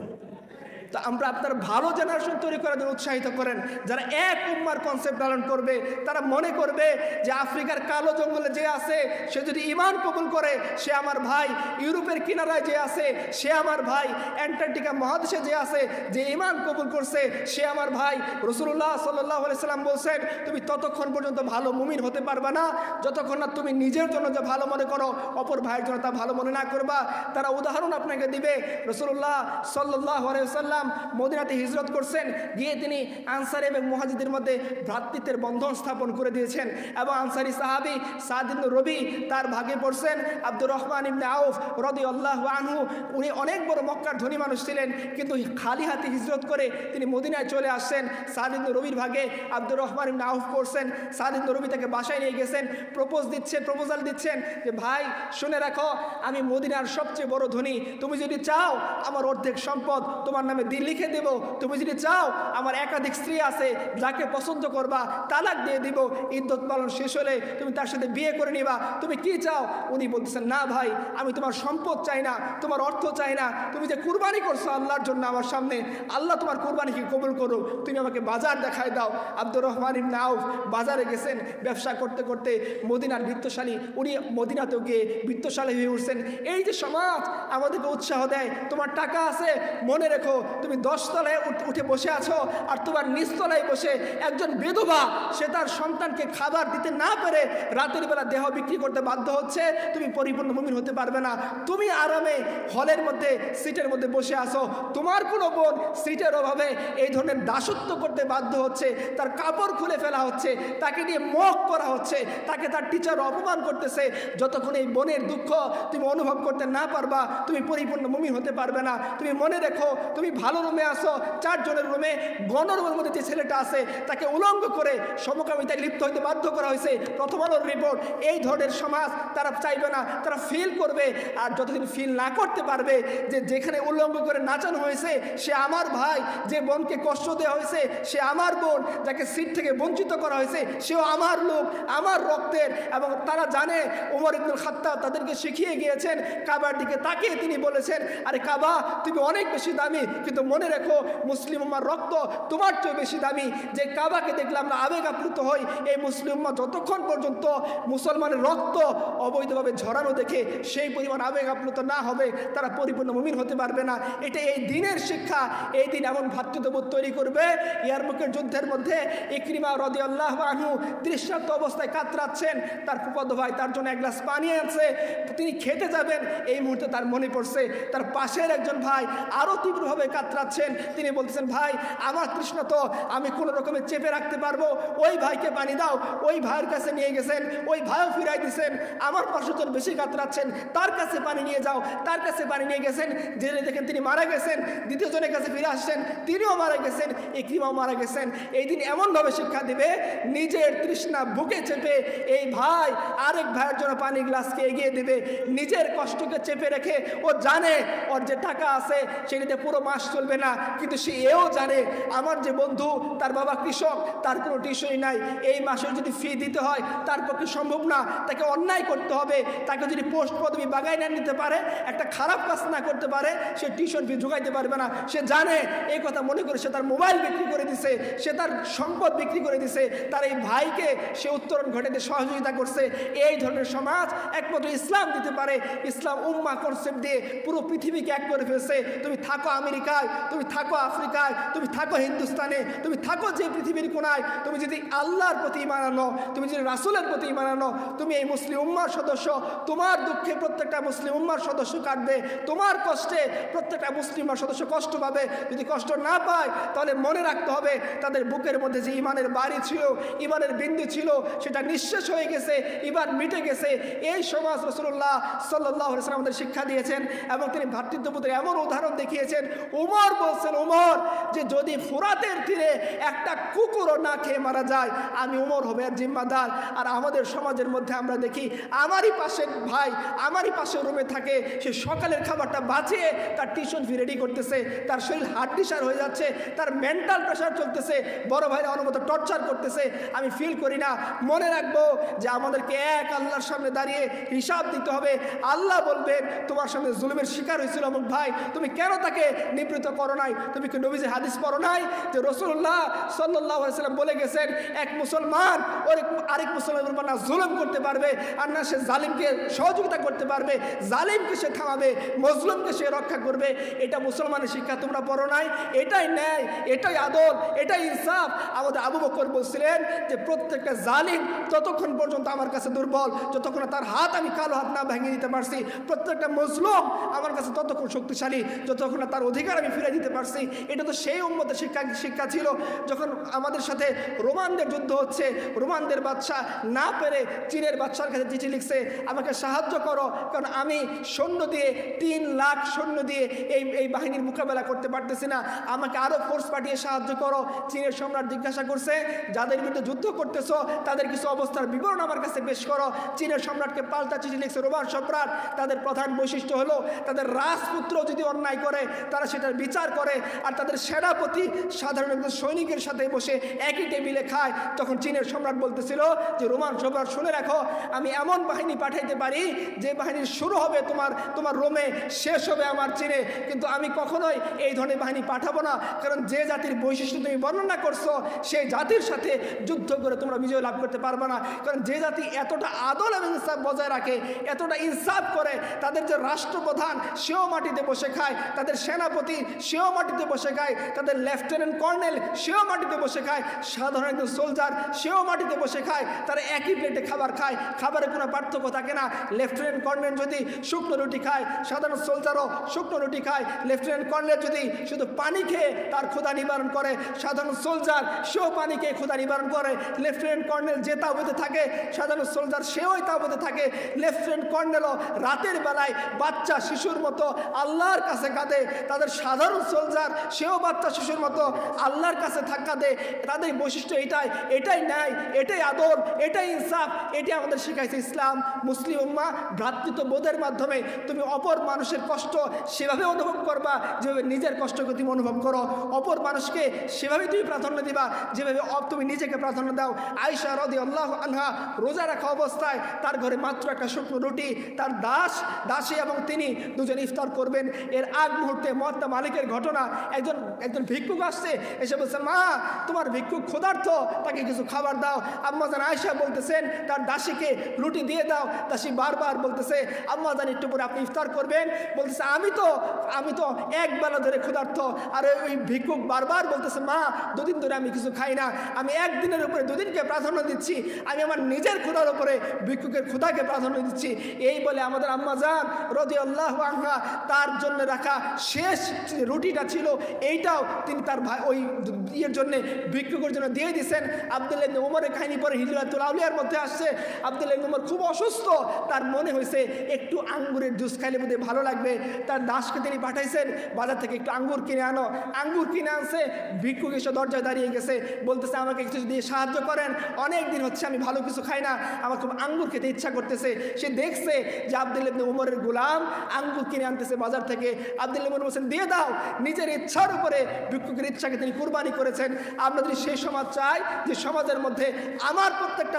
তো আমরা আপনার ভালো জেনারেশন তৈরি করার জন্য উৎসাহিত করেন, যারা এক উম্মার কনসেপ্ট পালন করবে, তারা মনে করবে যে আফ্রিকার কালো জঙ্গলে যে আছে সে যদি ঈমান কবুল করে সে আমার ভাই, ইউরোপের কিনারায় যে আছে সে আমার ভাই, অ্যান্টার্কটিকা মহাদেশে যে আছে যে ঈমান কবুল করছে সে আমার ভাই। রাসূলুল্লাহ সাল্লাল্লাহু আলাইহি সাল্লাম বলছেন, তুমি ততক্ষণ পর্যন্ত ভালো মুমিন হতে পারবে না যতক্ষণ না তুমি নিজের জন্য যা ভালো মনে করো অপর ভাইয়ের জন্য তা ভালো মনে না করবা। তারা উদাহরণ আপনাকে দিবে। রাসূলুল্লাহ সাল্লাল্লাহু আলাইহি সাল্লাম মদিনাতে হিজরত করছেন, গিয়ে তিনি আনসার এবং মুহাজিরদের মধ্যে ভ্রাতৃত্বের বন্ধন স্থাপন করে দিয়েছেন। এবং আনসারি সাহাবী সাদ ইবনে রবি তার ভাগে পড়ছেন আব্দুর রহমান ইবনে আউফ রাদিয়াল্লাহু আনহু। উনি অনেক বড় মক্কার ধনী মানুষ ছিলেন, কিন্তু খালি হাতে হিজরত করে তিনি মদিনায় চলে আসছেন। সাদ ইবনে রবির ভাগে আব্দুর রহমান ইবনে আউফ পড়ছেন। সাদ ইবনে রবি তাকে বাসায় নিয়ে গেছেন, প্রপোজাল দিচ্ছেন যে ভাই শুনে রাখো, আমি মদিনার সবচেয়ে বড় ধনী, তুমি যদি চাও আমার অর্ধেক সম্পদ তোমার নামে লিখে দেব, তুমি যদি চাও আমার একাধিক স্ত্রী আছে, যাকে পছন্দ করবা তালাক দিয়ে দিব, ইদ্যত পালন শেষ হলে তুমি তার সাথে বিয়ে করে নিবা, তুমি কি চাও? উনি বলতেছেন না ভাই, আমি তোমার সম্পদ চাই না, তোমার অর্থ চাই না, তুমি যে কুরবানি করছো আল্লাহর জন্য আমার সামনে, আল্লাহ তোমার কুরবানিকে কবুল করো, তুমি আমাকে বাজার দেখায় দাও। আব্দুর রহমান ইবনে আউফ বাজারে গেছেন, ব্যবসা করতে করতে মদিনার বৃত্তশালী, উনি মদিনাতেও গিয়ে বৃত্তশালী হয়ে উঠছেন। এই যে সমাজ আমাদেরকে উৎসাহ দেয়, তোমার টাকা আছে মনে রেখো, তুমি 10 তলায় উঠে বসে আছো আর তোমার নিচতলায় বসে একজন বিধবা, সে তার সন্তানকে খাবার দিতে না পেরে রাতের বেলা দেহ বিক্রি করতে বাধ্য হচ্ছে, তুমি পরিপূর্ণ মুমিন হতে পারবে না। তুমি আরামে হলের মধ্যে সিটের মধ্যে বসে আছো, তোমার কোনো বোন সিটের অভাবে এই ধরনের দাসত্ব করতে বাধ্য হচ্ছে, তার কাপড় খুলে ফেলা হচ্ছে, তাকে নিয়ে মক করা হচ্ছে, তাকে তার টিচার অপমান করতেছে। যতক্ষণ এই বোনের দুঃখ তুমি অনুভব করতে না পারবা, তুমি পরিপূর্ণ মুমিন হতে পারবে না। তুমি মনে রেখো, তুমি ভালো রুমে আসো, 4 জনের রুমে গণরুমের মধ্যে যে ছেলেটা আছে তাকে উলঙ্গ করে সমকামিতায় লিপ্ত হইতে বাধ্য করা হয়েছে। প্রথম আলোর রিপোর্ট। এই ধরনের সমাজ তারা চাইবে না, তারা ফিল করবে। আর যতদিন ফিল না করতে পারবে যে যেখানে উলঙ্গ করে নাচানো হয়েছে সে আমার ভাই, যে বোনকে কষ্ট দেওয়া হয়েছে সে আমার বোন, যাকে সিট থেকে বঞ্চিত করা হয়েছে সেও আমার লোক, আমার রক্তের। এবং তারা জানে ওমর ইবনুল খাত্তাব তাদেরকে শিখিয়ে গিয়েছেন, কাবার দিকে তাকিয়ে তিনি বলেছেন, আরে কাবা তুমি অনেক বেশি দামি, কিন্তু মনে রেখো মুসলিম উম্মার রক্ত তোমার চেয়ে বেশি দামি। যে কাবাকে দেখলে আমরা আবেগ আপ্লুত হই, এই মুসলিম উম্মা যতক্ষণ পর্যন্ত মুসলমানের রক্ত অবৈধভাবে ঝরানো দেখে সেই পরিমাণ আবেগ আপ্লুত না হবে তারা পরিপূর্ণ মুমিন হতে পারবে না। এটা এই দিনের শিক্ষা। এই দিন এমন ভ্রাতৃত্ববোধ তৈরি করবে। ইয়ারমুকের যুদ্ধের মধ্যে ইকরিমা রাদিয়াল্লাহু আনহু দৃষ্টান্ত অবস্থায় কাতরাচ্ছেন, তার ফুফাতো ভাই তার জন্য 1 গ্লাস পানি আনছে, তিনি খেতে যাবেন, এই মুহূর্তে তার মনে পড়ছে তার পাশের একজন ভাই আরো তীব্রভাবে কাতরাচ্ছেন, তিনি বলতেছেন ভাই আমার তৃষ্ণা তো আমি কোনো রকমের চেপে রাখতে পারবো, ওই ভাইকে পানি দাও। ওই ভাইয়ের কাছে নিয়ে গেছেন, ওই ভাইও ফিরাই দিয়েছেন। আমার 500 জন বেশি কাতরাচ্ছেন, তার কাছে পানি নিয়ে যাও। তার কাছে পানি নিয়ে গেছেন, জেনে দেখেন তিনি মারা গেছেন। দ্বিতীয় জনের কাছে ফিরে আসছেন, তিনিও মারা গেছেন, ইকরিমাও মারা গেছেন। এই দিন এমনভাবে শিক্ষা দিবে, নিজের তৃষ্ণা বুকে চেপে এই ভাই আরেক ভাইয়ের জন্য পানি গ্লাসকে এগিয়ে দেবে, নিজের কষ্টকে চেপে রেখে। ও জানে ওর যে টাকা আছে সেটাতে পুরো মাস চলবে না, কিন্তু সে এও জানে আমার যে বন্ধু তার বাবা কৃষক, তার কোনো টিউশনই নাই, এই মাসে যদি ফি দিতে হয় তার পক্ষে সম্ভব না, তাকে অন্যায় করতে হবে। তাকে যদি পোস্ট পদবি বাগাই না নিতে পারে, একটা খারাপ কাজ না করতে পারে, সে টিউশন ফি জোগাইতে পারবে না। সে জানে, এই কথা মনে করে সে তার মোবাইল বিক্রি করে দিছে, সে তার সম্পদ বিক্রি করে দিছে, তার এই ভাইকে সে উত্তরণ ঘটাতে সহযোগিতা করছে। এই ধরনের সমাজ একমাত্র ইসলাম দিতে পারে। ইসলাম উম্মাহ কনসেপ্ট দিয়ে পুরো পৃথিবীকে এক করে ফেলছে। তুমি থাকো আমেরিকায়, তুমি থাকো আফ্রিকায়, তুমি থাকো হিন্দুস্তানে, তুমি থাকো যে পৃথিবীর কোনায়, তুমি যদি আল্লাহর প্রতি ঈমান আনো, তুমি যদি রাসূলের প্রতি ঈমান আনো, তুমি এই মুসলিম উম্মাহর সদস্য। তোমার দুঃখে প্রত্যেকটা মুসলিম উম্মাহর সদস্য কাটবে, তোমার কষ্টে প্রত্যেকটা মুসলিম সদস্য কষ্ট পাবে। যদি কষ্ট না পায় তাহলে মনে রাখতে হবে তাদের বুকের মধ্যে যে ঈমানের বাড়ি ছিল, ঈমানের বিন্দু ছিল, সেটা নিঃশেষ হয়ে গেছে, ঈমান মিটে গেছে। এই সমাজ রাসূলুল্লাহ সাল্লাল্লাহু আলাইহি ওয়াসাল্লাম আমাদের শিক্ষা দিয়েছেন এবং তিনি ভ্রাতৃত্ববোধের এমন উদাহরণ দেখিয়েছেন। উমর বলছেন, উমর যে যদি ফুরাতের তীরে একটা কুকুরও না খেয়ে মারা যায়, আমি উমর হবে এর জিম্মাদার। আর আমাদের সমাজের মধ্যে আমরা দেখি আমারই পাশের ভাই আমারই পাশের রুমে থাকে, সে সকালের খাবারটা বাঁচিয়ে তার টিউশন ফি রেডি করতেছে, তার শরীর হাড্ডিসার হয়ে যাচ্ছে, তার মেন্টাল প্রেশার চলতেছে, বড় ভাইরা অনুমত টর্চার করতেছে। আমি ফিল করি না। মনে রাখবো যে আমাদেরকে এক আল্লাহর সামনে দাঁড়িয়ে হিসাব দিতে হবে। আল্লাহ বলবেন তোমার সামনে জুলুমের শিকার হয়েছিল অমুক ভাই, তুমি কেন তাকে নিবৃত্ত করো নাই? তুমি কি নবীজির হাদিস পড়ো নাই যে রাসূলুল্লাহ সাল্লাল্লাহু আলাইহি ওয়াসাল্লাম বলে গেছেন এক মুসলমান আরেক মুসলমানের উপর না জুলুম করতে পারবে, আর না সে জালিমকে সহযোগিতা করতে পারবে, জালিমকে সে থামাবে, মজলুমকে সে রক্ষা করবে। এটা মুসলমানের শিক্ষা তোমরা পড়ো নাই? এটাই ন্যায়, এটাই আদল, এটাই ইনসাফ। আমাদের আবু বকর বলছিলেন যে প্রত্যেকটা জালিম ততক্ষণ পর্যন্ত আমার কাছে দুর্বল যতক্ষণ তার হাত আমি কালো হাত না ভেঙে দিতে পারছি, প্রত্যেকটা মজলুম আমার কাছে ততক্ষণ শক্তিশালী যতক্ষণ তার অধিকার আমি ফিরে দিতে পারছি। এটা তো সেই উম্মতের শিক্ষা ছিল। যখন আমাদের সাথে রোমানদের যুদ্ধ হচ্ছে, রোমানদের বাদশাহ না পেরে চীনের বাদশার কাছে চিঠি লিখছে, আমাকে সাহায্য করো, কারণ আমি সৈন্য দিয়ে 3 লাখ সৈন্য দিয়ে এই বাহিনীর মোকাবেলা করতে পারতেছি না, আমাকে আরো ফোর্স পাঠিয়ে সাহায্য করো। চীনের সম্রাট জিজ্ঞাসা করছে, যাদের বিরুদ্ধে যুদ্ধ করতেছো তাদের কিছু অবস্থার বিবরণ আমার কাছে পেশ করো। চীনের সম্রাটকে পাল্টা চিঠি লিখছে রোমান সম্রাট। তাদের প্রধান বৈশিষ্ট্য হলো তাদের রাজপুত্র যদি অন্যায় করে তারা সেটার বিচার করে, আর তাদের সেনাপতি সাধারণ একজন সৈনিকের সাথে বসে একই টেবিলে খায়। তখন চীনের সম্রাট বলতেছিল যে রোমান সম্রাট শুনে রাখো, আমি এমন বাহিনী পাঠাইতে পারি যে বাহিনীর শুরু হবে তোমার রোমে, শেষ হবে আমার চীনে, কিন্তু আমি কখনোই এই ধরনের বাহিনী পাঠাবো না, কারণ যে জাতির বৈশিষ্ট্য তুমি বর্ণনা করছো সেই জাতির সাথে যুদ্ধ করে তোমরা বিজয় লাভ করতে পারবে না। কারণ যে জাতি এতটা আদল এবং ইনসাফ বজায় রাখে, এতটা ইনসাফ করে, তাদের যে রাষ্ট্রপ্রধান সেও মাটিতে বসে খায়, তাদের সেনাপতি সেও মাটিতে বসে খায়, তাদের লেফটেন্যান্ট কর্নেল সেও মাটিতে বসে খায়, সাধারণ একজন সোলজার সেও মাটিতে বসে খায়, তারা একই প্লেটে খাবার খায়, খাবারে কোনো পার্থক্য থাকে না। লেফটেন্যান্ট কর্নেল যদি শুকনো রুটি খায়, সাধারণ সোলজারও শুকনো রুটি খায়। লেফটেন্যান্ট কর্নেল যদি শুধু পানি খেয়ে তার ক্ষুধা নিবারণ করে, সাধারণ সোলজার সেও পানি খেয়ে ক্ষুধা নিবারণ করে। লেফটেন্যান্ট কর্নেল যে তাঁবুতে থাকে, সাধারণ সোলজার সেও তাঁবুতে থাকে। লেফটেন্যান্ট কর্নেলও রাতের বেলায় বাচ্চা শিশুর মতো আল্লাহর কাছে কাঁদে, তাদের সাধারণ সোলজার সেও বাচ্চা শিশুর মতো আল্লাহর কাছে কাঁদে। তাদের বৈশিষ্ট্য এটাই ন্যায়, এটাই আদল, এটাই ইনসাফ, এটাই আমাদের শিখাইছে ইসলাম। মুসলিম উম্মাহ ভ্রাতৃত্ববোধের মাধ্যমে তুমি অপর মানুষের কষ্ট সেভাবে অনুভব করবা যেভাবে নিজের কষ্টকে তুমি অনুভব করো, অপর মানুষকে সেভাবে তুমি প্রাধান্য দিবা যেভাবে তুমি নিজেকে প্রাধান্য দাও। আয়েশা রাদিয়াল্লাহু আনহা রোজা রাখা অবস্থায় তার ঘরে মাত্র একটা শুকনো রুটি, তার দাসী এবং তিনি দুজন ইফতার করবেন। এর আগ মুহূর্তে মুয়াত্তা মালিকের ঘটনা, একজন একজন ভিক্ষুক আসছে, এসে বলছে মা তোমার ভিক্ষুক ক্ষুধার্ত, তাকে কিছু খাবার দাও। আম্মাজান আয়েশা বলতেছেন তার দাসীকে রুটি দিয়ে দাও। দাসী বারবার বলতেছে আম্মাজান একটু পরে আপনি ইফতার করবেন। বলতেছে আমি তো এক বেলা ধরে ক্ষুধার্ত। আর ওই ভিক্ষুক বারবার বলতেছে মা দুদিন ধরে আমি কিছু খাই না, আমি একদিনের উপরে দুদিনকে প্রাধান্য দিচ্ছি, আমি আমার নিজের ক্ষুধার উপরে ভিক্ষুকের ক্ষুধাকে প্রাধান্য দিচ্ছি। এই বলে আমাদের আম্মাজান রাদিয়াল্লাহু আনহা তার জন্য রাখা শেষ রুটিটা ছিল এইটাও তিনি তার ভাই ওই ইয়ের জন্য ভিক্ষুকের জন্য দিয়ে দিয়েছেন। আব্দুল্লাহ ইবনে উমরের কাহিনী পরে হিজরাতুল আউলিয়ার মধ্যে আসছে, আব্দুল্লাহ ইবনে উমর খুব অসুস্থ, তার মনে হয়েছে একটু আঙ্গুরের জুস খাইলে বোধহয় ভালো লাগবে। তার দাসকে তিনি পাঠাইছেন বাজার থেকে একটু আঙ্গুর কিনে আনো। আঙ্গুর কিনে আনছে, ভিক্ষুক এসে দরজায় দাঁড়িয়ে গেছে, বলতেছে আমাকে কিছু দিয়ে সাহায্য করেন, অনেক দিন হচ্ছে আমি ভালো কিছু খাই না, আমার খুব আঙ্গুর খেতে ইচ্ছা করতেছে। সে দেখছে যে আব্দুল্লাহ ইবনে উমরের গোলাম আঙ্গুর কিনে আনতেছে বাজার থেকে। আব্দুল্লাহ ইবনে উমর বলছেন দিয়ে দাও। নিজের ইচ্ছার উপরে ভিক্ষুকের ইচ্ছাকে তিনি কুরবানি করেছেন। আমরা যদি সেই সমাজ চাই যে সমাজের মধ্যে আমার প্রত্যেকটা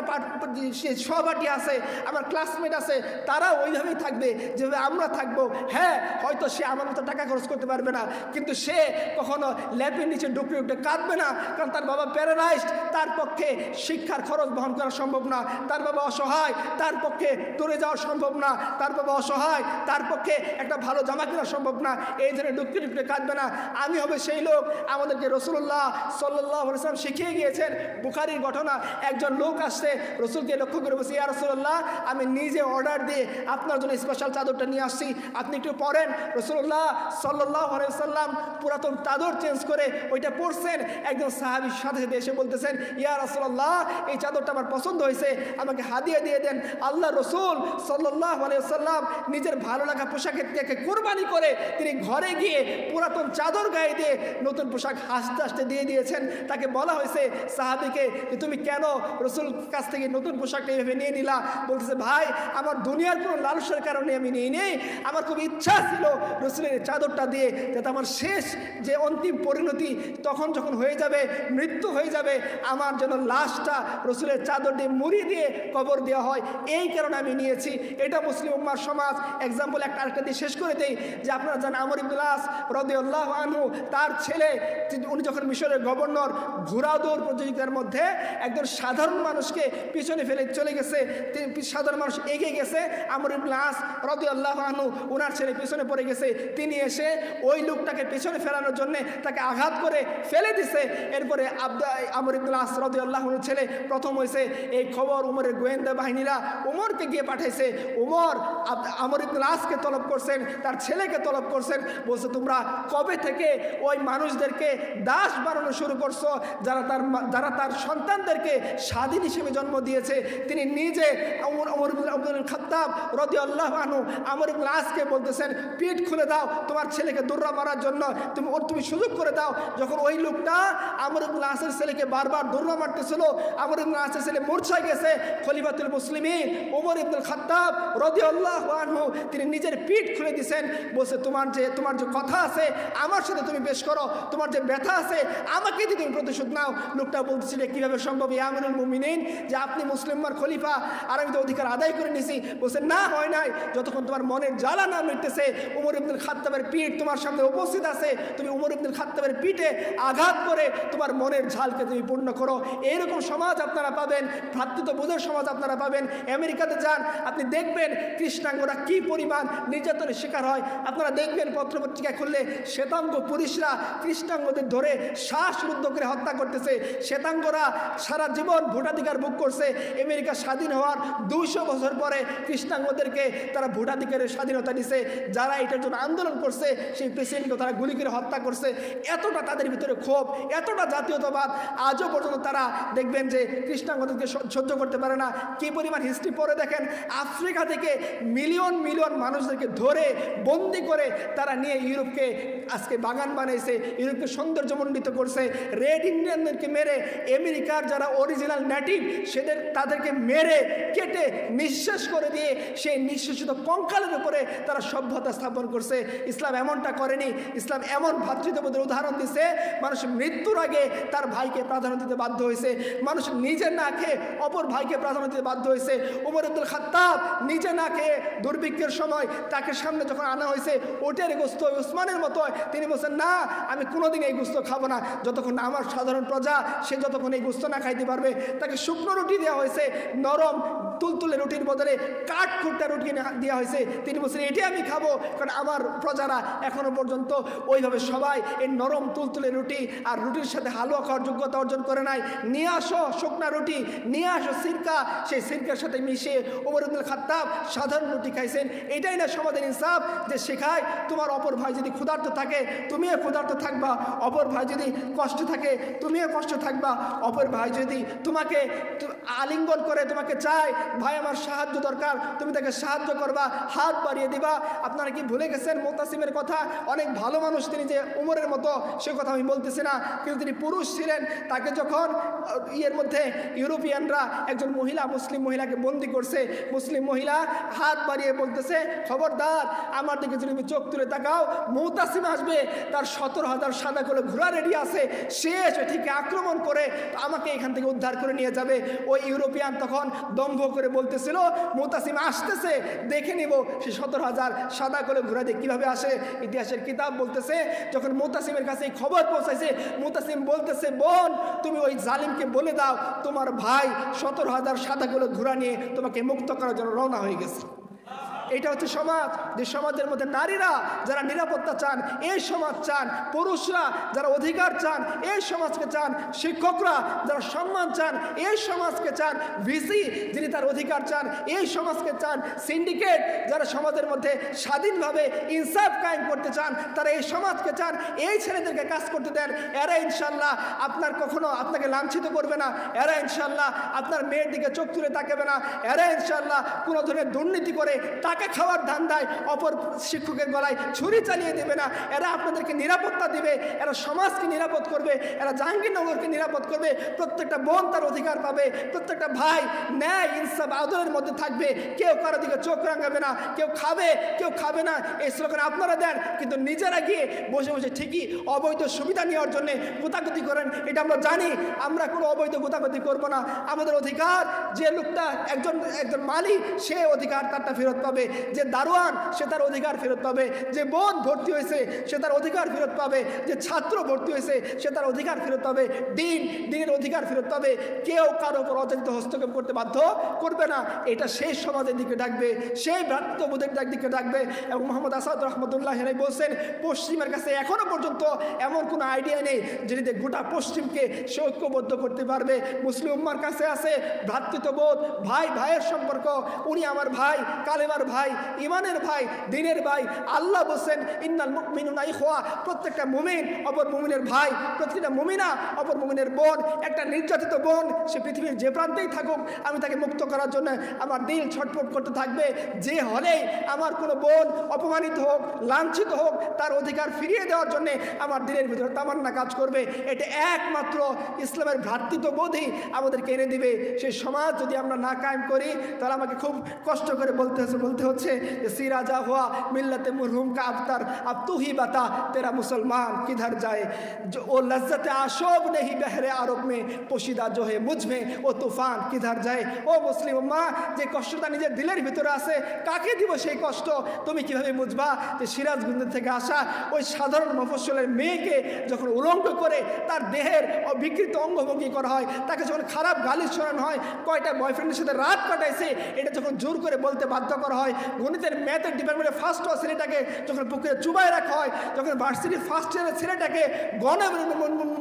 সহপাঠী আছে, আমার ক্লাসমেট আছে, তারা ওইভাবেই থাকবে যেভাবে আমরা থাকবো। হ্যাঁ হয়তো সে আমার মতো টাকা খরচ করতে পারবে না, কিন্তু সে কখনো ল্যাপের নিচে ডুকরে ডুকরে কাঁদবে না, কারণ তার বাবা প্যারালাইজড, তার পক্ষে শিক্ষার খরচ বহন করা সম্ভব না, তার বাবা অসহায়, তার পক্ষে ট্যুরে যাওয়া সম্ভব না, তার বাবা অসহায়, তার পক্ষে একটা ভালো জামা কেনা সম্ভব না, এই ধরনের ডুকরে ডুকরে কাঁদবে না। আমি হবে সেই লোক। আমাদেরকে রাসূলুল্লাহ সাল্লাল্লাহু আলাইহি ওয়াসাল্লাম শিখিয়ে গিয়েছেন। বুখারীর ঘটনা, একজন লোক আসছে রসুলকে লক্ষ্য করে বলছে ইয়া রাসূলুল্লাহ আমি নিজে অর্ডার দিয়ে আপনার জন্য স্পেশাল চাদরটা নিয়ে আসছি, আপনি একটু পরেন। রাসূলুল্লাহ সাল্লাল্লাহু আলাইহি ওয়াসাল্লাম পুরাতন চাদর চেঞ্জ করে ওইটা পরছেন। একজন সাহাবীর সাথে সাথে এসে বলতেছেন ইয়া রাসূলুল্লাহ এই চাদরটা আমার পছন্দ হয়েছে, আমাকে হাদিয়া দিয়ে দেন। আল্লাহ রসুল সাল্লাল্লাহু আলাইহি ওয়াসাল্লাম নিজের ভালো লাগা পোশাকের থেকে কুরবানি করে তিনি ঘরে গিয়ে পুরাতন চাদর গায়ে দিয়ে নতুন পোশাক হাসতে হাসতে দিয়ে দিয়েছেন। তাকে বলা হয়েছে সাহাবীকে যে তুমি কেন রসুল কাছ থেকে নতুন পোশাকটা এভাবে নিয়ে নিলা? বলতেছে ভাই আমার দুনিয়ার কোনো লালসার কারণে আমি নিয়ে নেই, আমার খুব ইচ্ছা ছিল রসুলের চাদরটা দিয়ে যাতে আমার শেষ যে অন্তিম পরিণতি তখন যখন হয়ে যাবে, মৃত্যু হয়ে যাবে, আমার যেন লাশটা রসুলের চাদর দিয়ে মুড়ি দিয়ে কবর দেওয়া হয়, এই কারণে আমি নিয়েছি। এটা মুসলিম উম্মার সমাজ। এক্সাম্পল আরেকটা দিয়ে শেষ করে দেই যে আপনারা জানেন আমর ইবনুল আস রাদিয়াল্লাহু আনহু তার ছেলে উনি যখন মিশরের গভর্নর ঘোড়া দৌড় প্রতিযোগিতার মধ্যে একজন সাধারণ মানুষকে পিছনে ফেলে চলে গেছে, সাধারণ মানুষ এগিয়ে গেছে, আমর ইবনুল আস রাদিয়াল্লাহু আনহু ওনার ছেলে পিছনে পড়ে গেছে, তিনি এসে ওই লোকটাকে পিছনে ফেলানোর জন্য তাকে আঘাত করে ফেলে দিছে। এরপরে আমর ইবনুল আস রাদিয়াল্লাহু আনহুর ছেলে প্রথম হয়েছে। এই খবর উমরের গোয়েন্দা বাহিনীরা উমরকে গিয়ে পাঠাইছে। উমর আমর ইবনুল আসকে তলব করছেন, তার ছেলেকে তলব করছেন, বলছে তোমরা কবে থেকে ওই মানুষদেরকে দাস বানানো শুরু করছো যারা তার সন্তানদেরকে স্বাধীন হিসেবে জন্ম দিয়েছে। তিনি নিজে ওমর ইবনুল খাত্তাব রাদিয়াল্লাহু আনহু আমর ইবনুল আসকে বলতেছেন পিঠ খুলে দাও তোমার ছেলেকে দুর্রা মারার জন্য, তুমি সুযোগ করে দাও। যখন ওই লোকটা আমর ইবনুল আসের ছেলেকে বারবার দুর্রা মারতেছিল, আমর ইবনুল আসের ছেলে মূর্ছায় গেছে, খলিফাতুল মুসলিমিন ওমর ইবনুল খাত্তাব রাদিয়াল্লাহু আনহু তিনি নিজের পিঠ খুলে দিয়েছেন, বলছে তোমার যে কথা আছে আমার সাথে তুমি পেশ করো, তোমার যে ব্যথা আছে আমাকে দিয়ে তুমি প্রতিশোধ নাও। লোকটা বলতেছিল কিভাবে সম্ভব ইয়া আমিরুল মুমিনিন যে আপনি মুসলিমদের খলিফা আর আমি তো অধিকার আদায় করে নিছি। বলছে না হয় নাই, যতক্ষণ তোমার মনের জ্বালা না মিটতেছে উমর ইবনুল খাত্তাবের পিঠ তোমার সামনে উপস্থিত আছে, তুমি উমর ইবনুল খাত্তাবের পিঠে আঘাত করে তোমার মনের ঝালকে তুমি পূর্ণ করো। এইরকম সমাজ আপনারা পাবেন, ভ্রাতৃত্ববোধের সমাজ আপনারা পাবেন। আমেরিকাতে যান আপনি দেখবেন কৃষ্ণাঙ্গরা কি পরিমাণ নির্যাতনের শিকার হয়। আপনারা দেখবেন পত্রপত্রিকা খুললে শ্বেতাঙ্গ পুরুষরা কৃষ্ণাঙ্গদের ধরে শ্বাসরুদ্ধ করে হত্যা করতেছে। শ্বেতাঙ্গরা সারা জীবন ভোটাধিকার ভোগ করছে। আমেরিকা স্বাধীন হওয়ার 200 বছর পরে কৃষ্ণাঙ্গদেরকে তারা ভোটাধিকারের স্বাধীনতা দিছে। যারা এটার জন্য আন্দোলন করছে সেই প্রেসিডেন্টকে তারা গুলি করে হত্যা করছে। এতটা তাদের ভিতরে ক্ষোভ, এতটা জাতীয়তাবাদ, আজও পর্যন্ত তারা দেখবেন যে কৃষ্ণাঙ্গদেরকে সহ্য করতে পারে না। কি পরিমাণ হিস্ট্রি পরে দেখেন, আফ্রিকা থেকে মিলিয়ন মিলিয়ন মানুষদেরকে ধরে বন্দি করে তারা নিয়ে ইউরোপকে আজকে বাগান বানাইছে, ইউরোপকে সৌন্দর্যমণ্ডিত করছে। রেড ইন্ডিয়ানদেরকে মেরে আমেরিকার যারা অরিজিনাল নেটিভ তাদেরকে মেরে কেটে নিঃশেষ করে দিয়ে সেই নিঃশেষিত কঙ্কালের উপরে তারা সভ্যতা স্থাপন করছে। ইসলাম এমনটা করেনি। ইসলাম এমন ভ্রাতৃত্ববোধের উদাহরণ দিছে, মানুষ মৃত্যুর আগে তার ভাইকে প্রাধান্য দিতে বাধ্য হয়েছে, মানুষ নিজে না খেয়ে অপর ভাইকে প্রাধান্য দিতে বাধ্য হয়েছে। উমর ইবনুল খাত্তাব নিজে না খেয়ে দুর্ভিক্ষের সময় তাকে সামনে যখন আনা হয়েছে ওটের গোস্ত উসমানের মতো, তিনি বলছেন না আমি কোনোদিন এই গোস্ত খাবো না, যতক্ষণ না আমার সাধারণ প্রজা সে যতক্ষণ এই গোস্ত না খাইতে পারবে। তাকে শুকনো রুটি দেওয়া হয়েছে, নরম তুলতুলে রুটির বদলে কাঠখুট্টা রুটি দেওয়া হয়েছে। তিনি বলছেন এটি আমি খাবো, কারণ আমার প্রজারা এখনো পর্যন্ত ওইভাবে সবাই এই নরম তুলতুলে রুটি আর রুটির সাথে হালুয়া খাওয়ার যোগ্যতা অর্জন করে নাই। নিয়ে আসো শুকনা রুটি, নিয়ে আসো সিরকা, সেই সিরকার সাথে মিশিয়ে ওমর ইবনুল খাত্তাব সাধারণ রুটি খাইছেন। এটাই না সমাজের ইনসাফ, যে শেখায় তোমার অপর ভাই যদি ক্ষুধার্ত থাকে তুমিও ক্ষুধার্ত থাকবা, অপর ভাই যদি কষ্ট থাকে তুমিও কষ্ট থাকবা, অপর ভাই যদি তোমাকে আলিঙ্গন করে তোমাকে চায় ভাই আমার সাহায্য দরকার, তুমি তাকে সাহায্য করবা, হাত বাড়িয়ে দিবা। আপনারা কি ভুলে গেছেন মুতাসিমের কথা? অনেক ভালো মানুষ তিনি, যে উমরের মতো সে কথা আমি বলতেছি না, কিন্তু তিনি পুরুষ ছিলেন। তাকে যখন ইয়ের মধ্যে ইউরোপিয়ানরা একজন মহিলা, মুসলিম মহিলাকে বন্দি করছে, মুসলিম মহিলা হাত বাড়িয়ে বলতেছে খবরদার আমার দিকে যদি তুমি চোখ তুলে তাকাও মুতাসিম আসবে, তার 17,000 সাদা করে ঘোড়া রেডি আছে, সে এসে ঠিক আক্রমণ করে আমাকে এখান থেকে উদ্ধার করে নিয়ে যাবে। ওই ইউরোপিয়ান তখন দম্ভ করে বলতেছিল মুতাসিম আসতেছে, দেখে নিব সে 17,000 সাদা করে ঘোড়া দিয়ে কীভাবে আসে। ইতিহাসের কিতাব বলতেছে যখন মুতাসিমের কাছে এই খবর পৌঁছাইছে, মুতাসিম বলতেছে বোন তুমি ওই জালিমকে বলে দাও তোমার ভাই 17,000 সাদা করে ঘোড়া নিয়ে তোমাকে মুক্ত করার জন্য রওনা হয়ে গেছে। এটা হচ্ছে সমাজ, যে সমাজের মধ্যে নারীরা যারা নিরাপত্তা চান এই সমাজ চান, পুরুষরা যারা অধিকার চান এই সমাজকে চান, শিক্ষকরা যারা সম্মান চান এই সমাজকে চান, ভিসি যিনি তার অধিকার চান এই সমাজকে চান, সিন্ডিকেট যারা সমাজের মধ্যে স্বাধীনভাবে ইনসাফ কায়েম করতে চান তারা এই সমাজকে চান। এই ছেলেদেরকে কাজ করতে দেন, এরা ইনশাল্লাহ আপনার কখনো আপনাকে লাঞ্ছিত করবে না, এরা ইনশাল্লাহ আপনার মেয়ের দিকে চোখ তুলে তাকাবে না, এরা ইনশাল্লাহ কোনো ধরনের দুর্নীতি করে টাকা খাওয়ার ধান্দায় অপর শিক্ষকের গলায় ছুরি চালিয়ে দেবে না, এরা আপনাদেরকে নিরাপত্তা দিবে, এরা সমাজকে নিরাপদ করবে, এরা জাহাঙ্গীরনগরকে নিরাপদ করবে। প্রত্যেকটা বোন তার অধিকার পাবে, প্রত্যেকটা ভাই ন্যায় ইনসাফ আদরের মধ্যে থাকবে, কেউ কারো দিকে চোখ রাঙাবে না, কেউ খাবে না। এই স্লোগান আপনারা দেন, কিন্তু নিজেরা গিয়ে বসে বসে ঠিকই অবৈধ সুবিধা নেওয়ার জন্য গোতাগতি করেন। এটা আমরা জানি, আমরা কোনো অবৈধ গোতাগতি করবো না। আমাদের অধিকার, যে লোকটা একজন মালিক সে অধিকার তারটা ফেরত পাবে, যে দারোয়ান সে তার অধিকার ফেরত পাবে, যে বোন ভর্তি হয়েছে সে তার অধিকার ফেরত পাবে, যে ছাত্র ভর্তি হয়েছে সে তার অধিকার ফেরত পাবে, দিনের অধিকার ফেরত পাবে। কেউ কারো উপর অযাচিত হস্তক্ষেপ করতে বাধ্য করবে না। এটা সেই সমাজের দিকে ডাকবে, সেই ভ্রাতৃত্ববোধের দিকে ডাকবে। এবং মোহাম্মদ আসাদ রহমতুল্লাহ বলছেন পশ্চিমের কাছে এখনো পর্যন্ত এমন কোনো আইডিয়া নেই যেটিতে গোটা পশ্চিমকে সে ঐক্যবদ্ধ করতে পারবে। মুসলিম উম্মার কাছে আছে ভ্রাতৃত্ববোধ, ভাই ভাইয়ের সম্পর্ক, উনি আমার ভাই, কালেমার ভাই, ইমানের ভাই, দিনের ভাই। আল্লাহ বলছেন ইন্নাল মুমিনুনা ইখওয়া, প্রত্যেকটা মুমিন অপর মুমিনের ভাই, প্রত্যেকটা মুমিনা অপর মুমিনের বোন। একটা নির্যাতিত বোন সে পৃথিবীর যে প্রান্তেই থাকুক আমি তাকে মুক্ত করার জন্য আমার দিল ছটফট করতে থাকবে। যে হলেই আমার কোনো বোন অপমানিত হোক, লাঞ্ছিত হোক, তার অধিকার ফিরিয়ে দেওয়ার জন্য আমার দিলের ভিতরে তামান্না কাজ করবে। এটা একমাত্র ইসলামের ভ্রাতৃত্ববোধই আমাদেরকে এনে দিবে। সেই সমাজ যদি আমরা না কায়েম করি তাহলে আমাকে খুব কষ্ট করে বলতে হচ্ছে যে সিরাজা হুয়া মিল্লাতে মুরহুম কা আফতার, আব তু হি বাতা তেরা মুসলমান কিধার যায়, ও লজ্জতে আশোব নেহি বেহরে আরব মে পোশিদা জো হে মুঝমে ও তুফান কিধার যায়। ও মুসলিম উম্মাহ, যে কষ্টটা নিজের দিলের ভিতরে আছে কাকে দিব সেই কষ্ট? তুমি কিভাবে বুঝবা যে সিরাজগঞ্জ থেকে আসা ওই সাধারণ মফস্বলের মেয়েকে যখন উলঙ্গ করে তার দেহের বিকৃত অঙ্গভঙ্গি করা হয়, তাকে যখন খারাপ গালি শোনানো হয়, কয়টা বয়ফ্রেন্ডের সাথে রাত কাটাইছে এটা যখন জোর করে বলতে বাধ্য করা হয়, গণিতের ম্যাথের ডিপার্টমেন্টে ফার্স্ট হওয়া ছেলেটাকে যখন বুকে চুবায় রাখা হয়, যখন ভার্সিটি ফার্স্ট ইয়ারের ছেলেটাকে গণের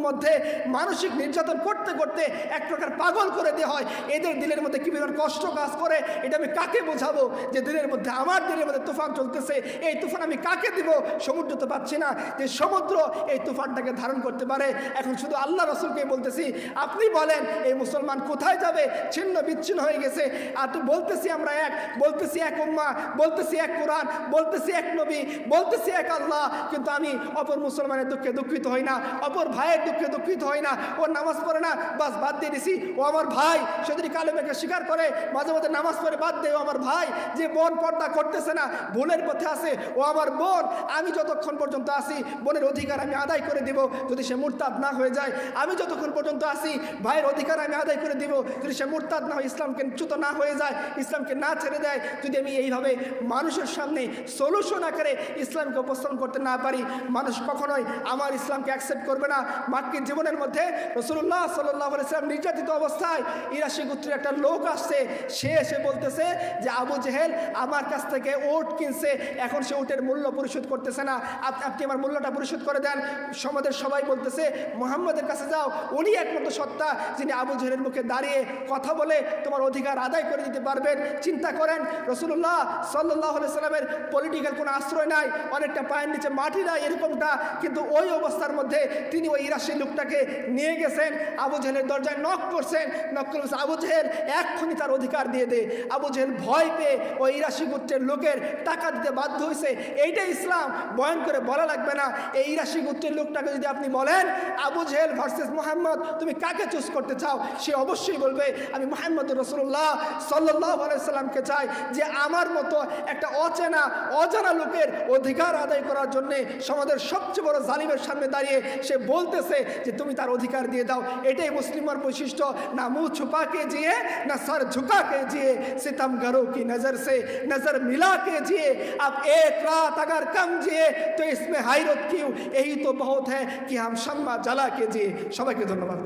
মধ্যে মানসিক নির্যাতন করতে করতে এক প্রকার পাগল করে দেওয়া হয়, এদের দিলের মধ্যে কী পরিমাণ কষ্ট কাজ করে এটা আমি কাকে বোঝাবো? যে দিলের মধ্যে আমার দিলের মধ্যে তুফান চলতেছে, এই তুফান আমি কাকে দিব? সমুদ্র তো পাচ্ছি না যে সমুদ্র এই তুফানটাকে ধারণ করতে পারে। এখন শুধু আল্লাহ রসুলকে বলতেছি, আপনি বলেন এই মুসলমান কোথায় যাবে? ছিন্ন বিচ্ছিন্ন হয়ে গেছে। আর তো বলতেছি আমরা এক, বলতেছি এক উম্মা, বলতেছি এক কোরআন, বলতেছি এক নবী, বলতেছি এক আল্লাহ, কিন্তু আমি অপর মুসলমানের দুঃখে দুঃখিত হই না, অপর ভাইয়ের দুঃখে দুঃখে দুঃখিত হই না, ও নামাজ পড়ে না, বাস বাদ দিয়ে দিছি, ও আমার ভাই। সে যদি কালেমাকে স্বীকার করে, মাঝে মাঝে নামাজ পড়ে, বাদ দেয়, ও আমার ভাই। যে বোন পর্দা করতেছে না, ভুলের পথে আছে, ও আমার বোন। আমি যতক্ষণ পর্যন্ত আসি বোনের অধিকার আমি আদায় করে দিব যদি সে মুরতাদ না হয়ে যায়। আমি যতক্ষণ পর্যন্ত আসি ভাইয়ের অধিকার আমি আদায় করে দিব যদি সে মুরতাদ না হয়, ইসলামকে চ্যুত না হয়ে যায়, ইসলামকে না ছেড়ে দেয়। যদি আমি এইভাবে মানুষের সামনে সলিউশন আকারে ইসলামকে উপস্থাপন করতে না পারি, মানুষ কখনোই আমার ইসলামকে অ্যাকসেপ্ট করবে না। মাক্কির জীবনের মধ্যে রাসূলুল্লাহ সাল্লাল্লাহু আলাইহি ওয়াসাল্লাম নির্যাতিত অবস্থায় ইরাশি গোত্রের একটা লোক আসছে, সে এসে বলতেছে যে আবু জেহেল আমার কাছ থেকে উট কিনছে, এখন সে উটের মূল্য পরিশোধ করতেছে না, আপনি আমার মূল্যটা পরিশোধ করে দেন। সমাজের সবাই বলতেছে মুহাম্মদের কাছে যাও, উনি একমাত্র সত্তা যিনি আবু জেহেলের মুখে দাঁড়িয়ে কথা বলে তোমার অধিকার আদায় করে দিতে পারবেন। চিন্তা করেন, রাসূলুল্লাহ সাল্লাল্লাহু আলাইহি ওয়াসাল্লামের পলিটিক্যাল কোনো আশ্রয় নাই, অনেকটা পায়ের নিচে মাটি নাই এরকমটা, কিন্তু ওই অবস্থার মধ্যে তিনি ওই ইরাশি লোকটাকে নিয়ে গেছেন, আবু জেহেলের দরজায় নক করছেন, নক করে আবু জেহেল এক্ষুনি তার অধিকার দিয়ে দে। আবু জেহেল ভয় পেয়ে ওই ইরাশি গোত্রের লোকের টাকা দিতে বাধ্য হয়েছে। এইটা ইসলাম, বয়ান করে বলা লাগবে না। এই ইরাশি গোত্রের লোকটাকে যদি আপনি বলেন আবু জেহেল ভার্সেস মুহাম্মদ, তুমি কাকে চুজ করতে চাও, সে অবশ্যই বলবে আমি মুহাম্মদুর রাসূলুল্লাহ সাল্লাল্লাহু আলাইহি সাল্লামকে চাই, যে আমার মতো একটা অজানা লোকের অধিকার আদায় করার জন্য সমাজের সবচেয়ে বড় জালিমের সামনে দাঁড়িয়ে সে বলতেছে যে তুমি তার অধিকার দিয়ে দাও। এটাই মুসলিমের বৈশিষ্ট্য, না মুঁহ छुपा के जिए, ना सर झुका के जिए, सितमगरों की नजर से नजर मिला के जिए। अब एक रात अगर कम जिए तो इसमें हैरत क्यों, यही तो बहुत है कि हम शम्मा जला के जिए। সবাইকে ধন্যবাদ।